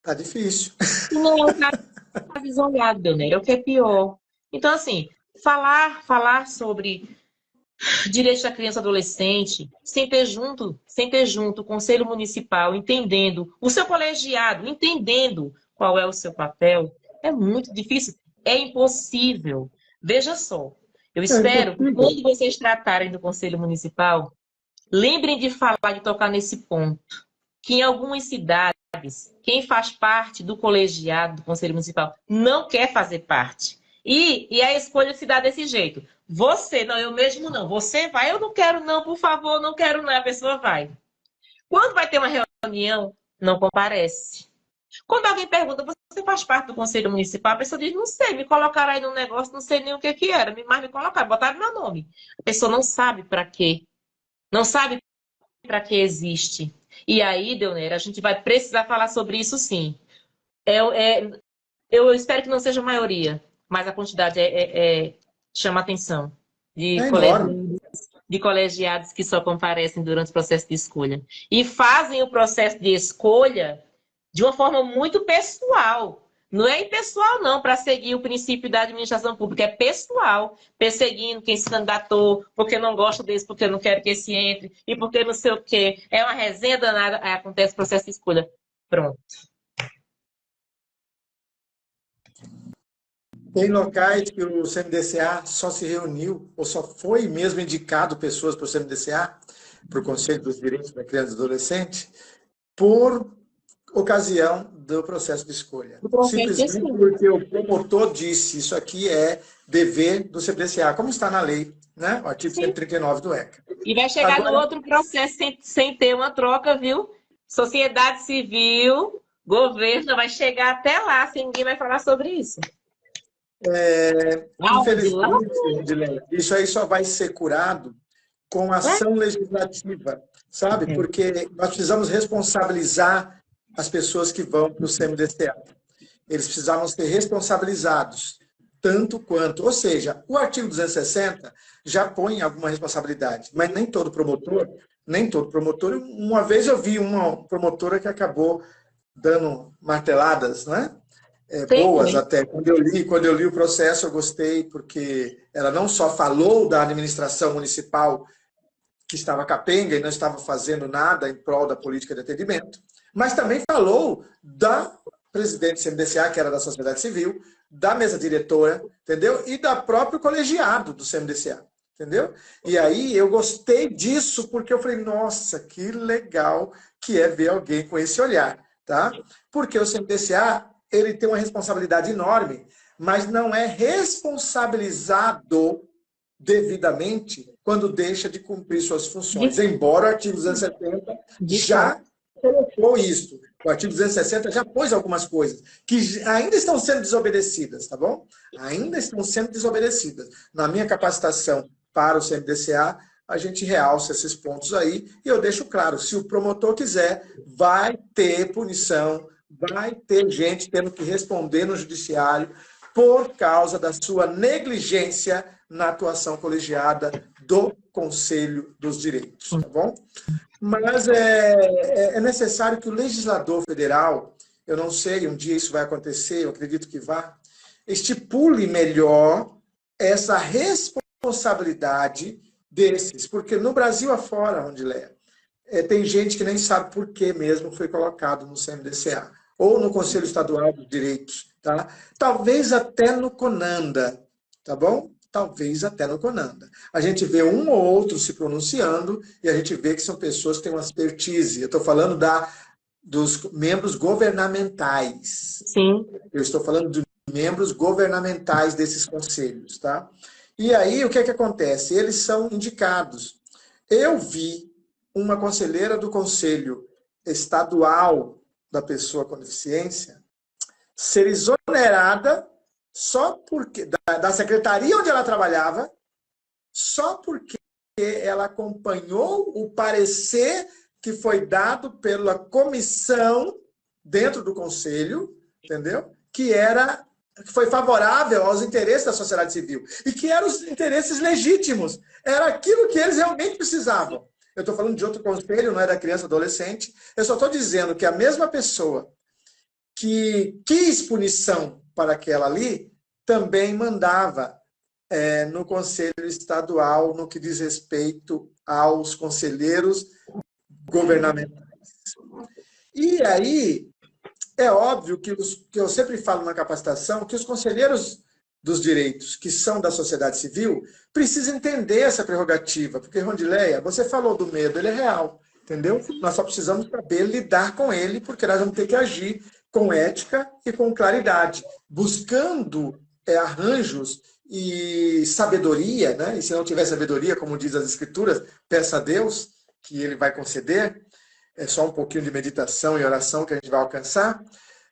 Tá difícil. Não, é um caso isolado, Deonério, é o que é pior. Então, assim, falar sobre direitos da criança e adolescente, sem ter junto o Conselho Municipal, entendendo, o seu colegiado, entendendo qual é o seu papel, é muito difícil, é impossível. Veja só, eu espero que quando vocês tratarem do Conselho Municipal, lembrem de falar, de tocar nesse ponto, que em algumas cidades, quem faz parte do colegiado do Conselho Municipal não quer fazer parte. E a escolha se dá desse jeito. Você, não, eu mesmo não. Você vai, eu não quero não, por favor, não quero não. A pessoa vai. Quando vai ter uma reunião, não comparece. Quando alguém pergunta, você faz parte do Conselho Municipal? A pessoa diz, não sei, me colocaram aí num negócio, não sei nem o que era, mas me colocaram, botaram meu nome. A pessoa não sabe para quê. Não sabe para que existe. E aí, Deonério, a gente vai precisar falar sobre isso sim. Eu espero que não seja a maioria, mas a quantidade chama atenção de colegiados que só comparecem durante o processo de escolha. E fazem o processo de escolha de uma forma muito pessoal. Não é impessoal, não, para seguir o princípio da administração pública. É pessoal, perseguindo quem se candidatou, porque não gosta desse, porque não quero que esse entre, e porque não sei o quê. É uma resenha danada, aí acontece o processo de escolha. Pronto. Tem locais que o CMDCA só se reuniu, ou só foi mesmo indicado pessoas para o CMDCA, para o Conselho dos Direitos da Criança e do Adolescente, por ocasião do processo de escolha. Simplesmente porque o promotor disse, isso aqui é dever do CMDCA, como está na lei, né? O artigo 139 do ECA. E vai chegar no outro processo sem ter uma troca, viu? Sociedade civil, governo, vai chegar até lá, sem ninguém vai falar sobre isso. Infelizmente, isso aí só vai ser curado com ação legislativa, sabe? Porque nós precisamos responsabilizar as pessoas que vão para o CMDCA. Eles precisavam ser responsabilizados, tanto quanto... Ou seja, o artigo 260 já põe alguma responsabilidade, mas nem todo promotor... Uma vez eu vi uma promotora que acabou dando marteladas, né? Boas até. Quando eu li o processo, eu gostei, porque ela não só falou da administração municipal que estava capenga e não estava fazendo nada em prol da política de atendimento, mas também falou da presidente do CMDCA, que era da sociedade civil, da mesa diretora, entendeu? E da próprio colegiado do CMDCA, entendeu? E aí eu gostei disso porque eu falei, nossa, que legal que é ver alguém com esse olhar, tá? Porque o CMDCA, ele tem uma responsabilidade enorme, mas não é responsabilizado devidamente quando deixa de cumprir suas funções, embora o artigo 270 já colocou isso. O artigo 260 já pôs algumas coisas que ainda estão sendo desobedecidas, tá bom? Ainda estão sendo desobedecidas. Na minha capacitação para o CMDCA, a gente realça esses pontos aí e eu deixo claro, se o promotor quiser, vai ter punição, vai ter gente tendo que responder no judiciário por causa da sua negligência na atuação colegiada do Conselho dos Direitos, tá bom? Mas é necessário que o legislador federal, eu não sei, um dia isso vai acontecer, eu acredito que vá, estipule melhor essa responsabilidade desses, porque no Brasil afora, Rondileia, tem gente que nem sabe por que mesmo foi colocado no CMDCA, ou no Conselho Estadual dos Direitos, tá? Talvez até no CONANDA, tá bom? Talvez até no CONANDA. A gente vê um ou outro se pronunciando e a gente vê que são pessoas que têm uma expertise. Eu estou falando dos membros governamentais. Sim. Eu estou falando de membros governamentais desses conselhos, tá? E aí, o que é que acontece? Eles são indicados. Eu vi uma conselheira do Conselho Estadual da Pessoa com Deficiência ser exonerada só porque da secretaria onde ela trabalhava, só porque ela acompanhou o parecer que foi dado pela comissão dentro do conselho, entendeu? Que foi favorável aos interesses da sociedade civil e que eram os interesses legítimos. Era aquilo que eles realmente precisavam. Eu estou falando de outro conselho, não é da criança e adolescente. Eu só estou dizendo que a mesma pessoa que quis punição para aquela ali, também mandava no Conselho Estadual no que diz respeito aos conselheiros governamentais. E aí, é óbvio que eu sempre falo na capacitação que os conselheiros dos direitos, que são da sociedade civil, precisam entender essa prerrogativa, porque, Rondileia, você falou do medo, ele é real, entendeu? Nós só precisamos saber lidar com ele, porque nós vamos ter que agir com ética e com claridade, buscando arranjos e sabedoria, né? E se não tiver sabedoria, como diz as Escrituras, peça a Deus que Ele vai conceder. É só um pouquinho de meditação e oração que a gente vai alcançar.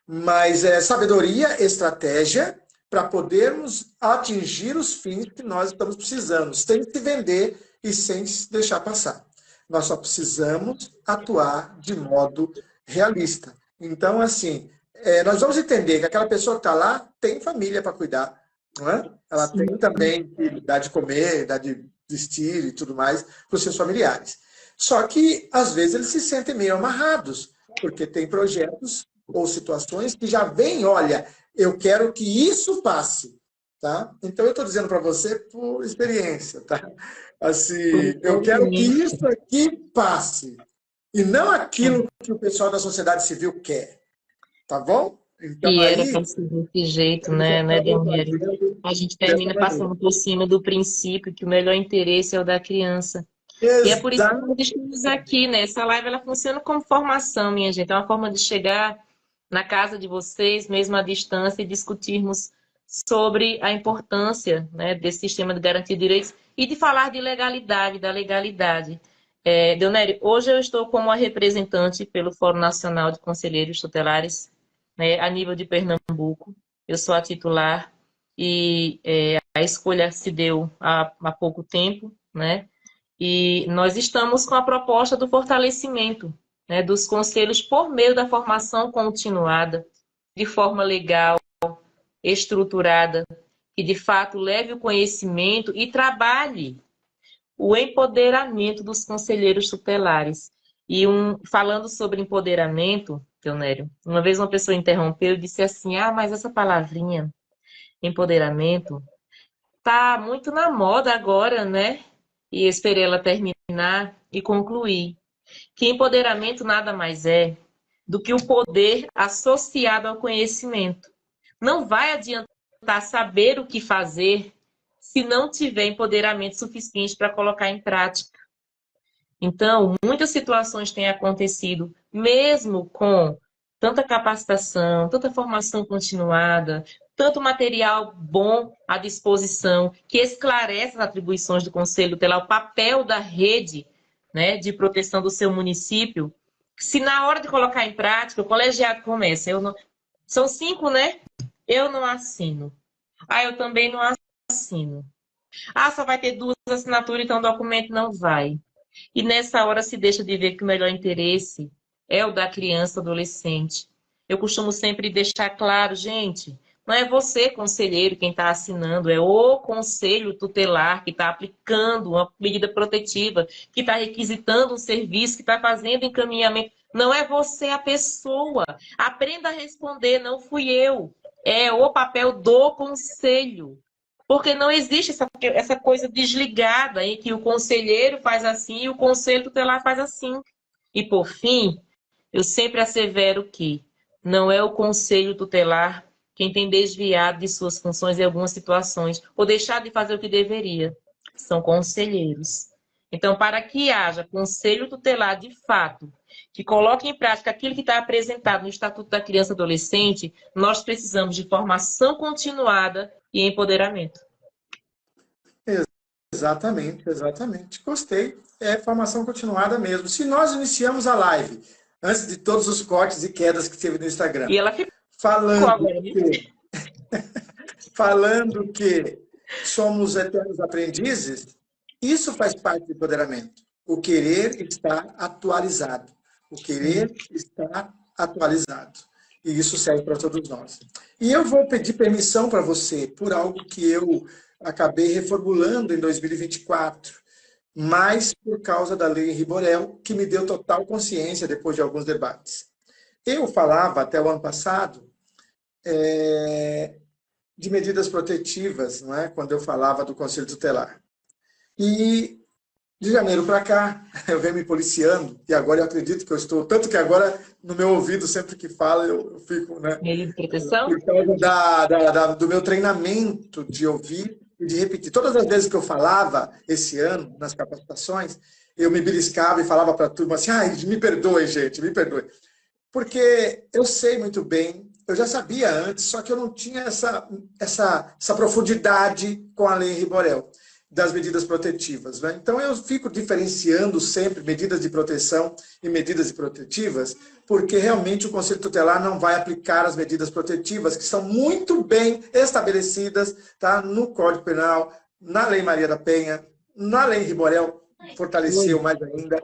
Mas sabedoria, estratégia, para podermos atingir os fins que nós estamos precisando, sem se vender e sem se deixar passar. Nós só precisamos atuar de modo realista. Então, assim, nós vamos entender que aquela pessoa que está lá tem família para cuidar, não é? Ela Sim. tem também que dar de comer, dar de vestir e tudo mais para os seus familiares. Só que, às vezes, eles se sentem meio amarrados, porque tem projetos ou situações que já vêm, olha, eu quero que isso passe, tá? Então, eu estou dizendo para você por experiência, tá? Assim, eu quero que isso aqui passe, e não aquilo que o pessoal da sociedade civil quer. Tá bom? Então, E era aí, para ser desse jeito, né, Dionério? A gente termina passando por cima do princípio que o melhor interesse é o da criança. E é por isso que nós estamos aqui, né? Essa live, ela funciona como formação, minha gente. É uma forma de chegar na casa de vocês, mesmo à distância, e discutirmos sobre a importância, né, desse sistema de garantia de direitos e de falar de legalidade, da legalidade. Dionério, hoje eu estou como a representante pelo Fórum Nacional de Conselheiros Tutelares, né, a nível de Pernambuco. Eu sou a titular e a escolha se deu há pouco tempo, né? E nós estamos com a proposta do fortalecimento, né, dos conselhos por meio da formação continuada, de forma legal, estruturada, que de fato leve o conhecimento e trabalhe o empoderamento dos conselheiros tutelares. E falando sobre empoderamento, Dionério, uma vez uma pessoa interrompeu e disse assim, mas essa palavrinha, empoderamento, tá muito na moda agora, né? e esperei ela terminar e concluir que empoderamento nada mais é do que o poder associado ao conhecimento. Não vai adiantar saber o que fazer se não tiver empoderamento suficiente para colocar em prática. Então, muitas situações têm acontecido, mesmo com tanta capacitação, tanta formação continuada, tanto material bom à disposição, que esclarece as atribuições do Conselho Tutelar, o papel da rede, né, de proteção do seu município. Se na hora de colocar em prática, o colegiado começa, são 5, né? Eu não assino. Ah, eu também não assino. Ah, só vai ter 2 assinaturas, então o documento não vai. E nessa hora se deixa de ver que o melhor interesse é o da criança, adolescente. Eu costumo sempre deixar claro, gente, não é você, conselheiro, quem está assinando, é o conselho tutelar que está aplicando uma medida protetiva, que está requisitando um serviço, que está fazendo encaminhamento. Não é você a pessoa. Aprenda a responder, não fui eu. É o papel do conselho. Porque não existe essa coisa desligada em que o conselheiro faz assim e o conselho tutelar faz assim. E, por fim, eu sempre assevero que não é o conselho tutelar quem tem desviado de suas funções em algumas situações ou deixado de fazer o que deveria. São conselheiros. Então, para que haja conselho tutelar de fato, que coloque em prática aquilo que está apresentado no Estatuto da Criança e Adolescente, nós precisamos de formação continuada e empoderamento. Exatamente, exatamente. Gostei. É formação continuada mesmo. Se nós iniciamos a live, antes de todos os cortes e quedas que teve no Instagram, E ela ficou falando agora, que, falando que somos eternos aprendizes, isso faz parte do empoderamento. O querer está atualizado. O querer está atualizado. E isso serve para todos nós. E eu vou pedir permissão para você por algo que eu acabei reformulando em 2024, mas por causa da Lei Henri Borel, que me deu total consciência depois de alguns debates. Eu falava até o ano passado de medidas protetivas, não é? Quando eu falava do Conselho Tutelar. E de janeiro para cá, eu venho me policiando, e agora eu acredito que eu estou, tanto que agora no meu ouvido, sempre que fala, eu fico, né? Medida de proteção? Por causa do meu treinamento de ouvir e de repetir. Todas as vezes que eu falava esse ano, nas capacitações, eu me beliscava e falava para a turma assim, ai, me perdoe, gente, me perdoe. Porque eu sei muito bem, eu já sabia antes, só que eu não tinha essa profundidade com a Lei Henri Borel, das medidas protetivas, né? Então eu fico diferenciando sempre medidas de proteção e medidas protetivas, porque realmente o Conselho Tutelar não vai aplicar as medidas protetivas, que são muito bem estabelecidas, tá? No Código Penal, na Lei Maria da Penha, na Lei Henri Borel, fortaleceu mais ainda.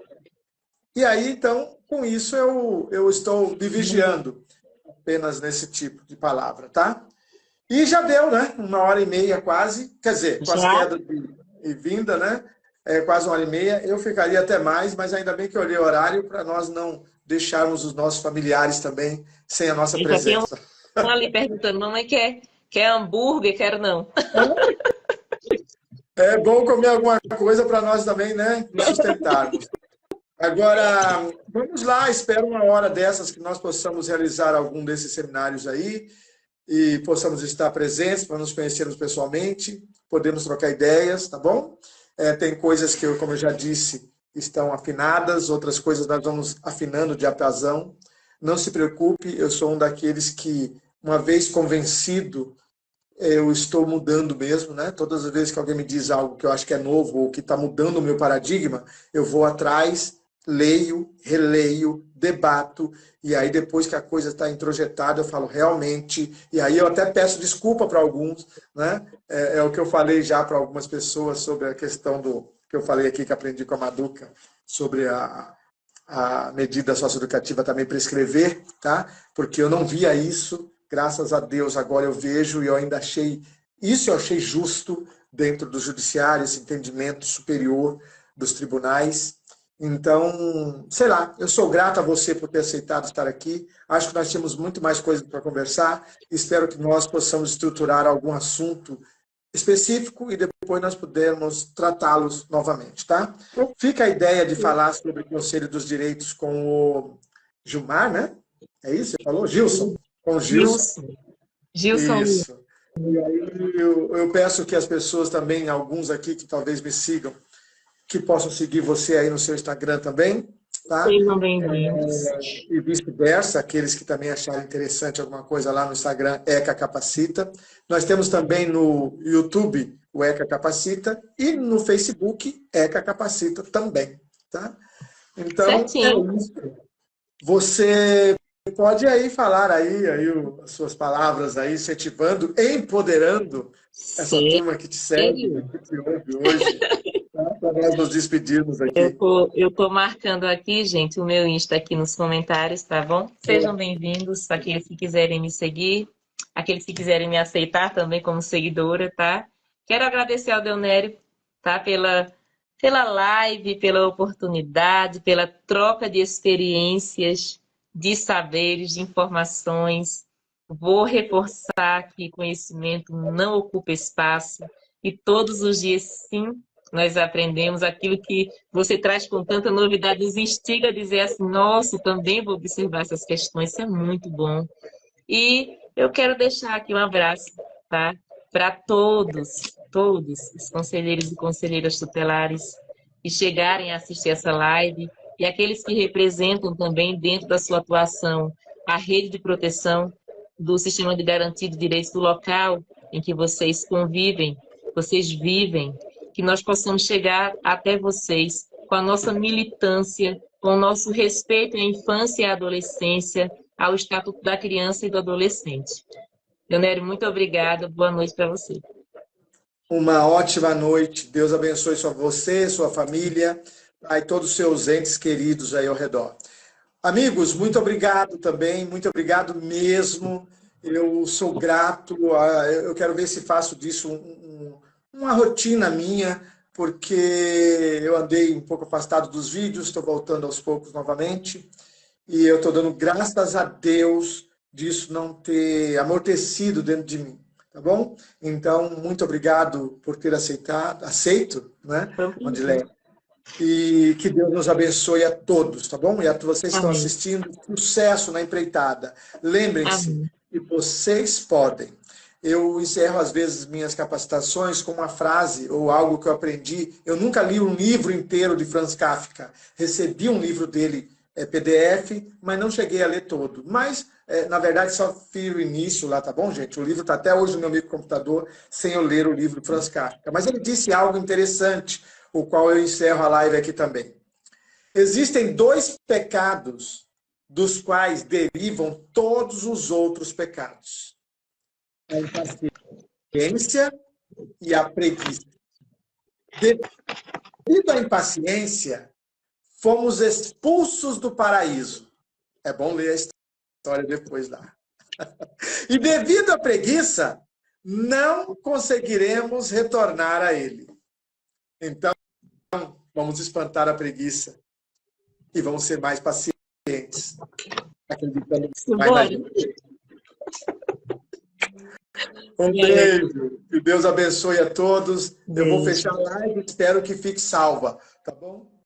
E aí, então, com isso eu estou me vigiando apenas nesse tipo de palavra, tá? E já deu, né? 1h30 quase. Quer dizer, com as quedas e vinda, né? Quase 1h30. Eu ficaria até mais, mas ainda bem que eu olhei o horário para nós não deixarmos os nossos familiares também sem a nossa presença. Tem ali perguntando, mamãe quer hambúrguer? Quero não. É bom comer alguma coisa para nós também, né? Nos sustentarmos. Agora, vamos lá. Espero uma hora dessas que nós possamos realizar algum desses seminários aí e possamos estar presentes para nos conhecermos pessoalmente, podemos trocar ideias, tá bom? Tem coisas que, como eu já disse, estão afinadas, outras coisas nós vamos afinando de aprazão. Não se preocupe, eu sou um daqueles que, uma vez convencido, eu estou mudando mesmo, né? Todas as vezes que alguém me diz algo que eu acho que é novo ou que está mudando o meu paradigma, eu vou atrás, leio, releio, debato, e aí depois que a coisa está introjetada, eu falo realmente, e aí eu até peço desculpa para alguns, né? É o que eu falei já para algumas pessoas sobre a questão que eu falei aqui, que aprendi com a Maduca, sobre a medida socioeducativa também prescrever, tá? Porque eu não via isso, graças a Deus agora eu vejo, e eu ainda achei, isso eu achei justo dentro do judiciário, esse entendimento superior dos tribunais. Então, sei lá, eu sou grato a você por ter aceitado estar aqui. Acho que nós temos muito mais coisas para conversar. Espero que nós possamos estruturar algum assunto específico e depois nós pudermos tratá-los novamente, tá? Fica a ideia de falar sobre o Conselho dos Direitos com o Gilmar, né? É isso? Você falou? Gilson. Com o Gilson. Gilson. Isso. E aí eu peço que as pessoas também, alguns aqui que talvez me sigam, que possam seguir você aí no seu Instagram também, tá? Sejam bem-vindos. E vice-versa, aqueles que também acharem interessante alguma coisa lá no Instagram, ECA Capacita. Nós temos também no YouTube o ECA Capacita e no Facebook ECA Capacita também, tá? Então, certinho. é isso. Você pode aí falar aí as suas palavras aí, incentivando, empoderando essa turma que te segue, que te ouve hoje, tá? Para nós nos despedirmos aqui. Eu tô marcando aqui, gente, o meu Insta aqui nos comentários, tá bom? Sejam bem-vindos, aqueles que quiserem me seguir, aqueles que quiserem me aceitar também como seguidora, tá? Quero agradecer ao Deonério, tá? Pela live, pela oportunidade, pela troca de experiências, de saberes, de informações. Vou reforçar que conhecimento não ocupa espaço e todos os dias, sim, nós aprendemos aquilo que você traz com tanta novidade, nos instiga a dizer assim, nossa, também vou observar essas questões, isso é muito bom. E eu quero deixar aqui um abraço, tá? Para todos os conselheiros e conselheiras tutelares que chegarem a assistir essa live e aqueles que representam também dentro da sua atuação a rede de proteção do sistema de garantia de direitos do local em que vocês convivem, vocês vivem, que nós possamos chegar até vocês com a nossa militância, com o nosso respeito à infância e à adolescência, ao Estatuto da Criança e do Adolescente. Leonério, muito obrigada. Boa noite para você. Uma ótima noite. Deus abençoe você, sua família, e todos os seus entes queridos aí ao redor. Amigos, muito obrigado também, muito obrigado mesmo. Eu sou grato. Eu quero ver se faço disso uma rotina minha, porque eu andei um pouco afastado dos vídeos, estou voltando aos poucos novamente. E eu estou dando graças a Deus disso não ter amortecido dentro de mim, tá bom? Então, muito obrigado por ter aceito, né, Rondileia? E que Deus nos abençoe a todos, tá bom? E a vocês que estão assistindo, sucesso na empreitada. Lembrem-se que vocês podem. Eu encerro, às vezes, minhas capacitações com uma frase ou algo que eu aprendi. Eu nunca li um livro inteiro de Franz Kafka. Recebi um livro dele, PDF, mas não cheguei a ler todo. Mas, na verdade, só fiz o início lá, tá bom, gente? O livro está até hoje no meu microcomputador, sem eu ler o livro de Franz Kafka. Mas ele disse algo interessante, o qual eu encerro a live aqui também. Existem 2 pecados dos quais derivam todos os outros pecados. A impaciência e a preguiça. Devido à impaciência, fomos expulsos do paraíso. É bom ler a história depois lá. E devido à preguiça, não conseguiremos retornar a ele. Então, vamos espantar a preguiça e vamos ser mais pacientes. Acreditando mais na gente. Um beijo. Que Deus abençoe a todos. Eu vou fechar a live e espero que fique salva. Tá bom?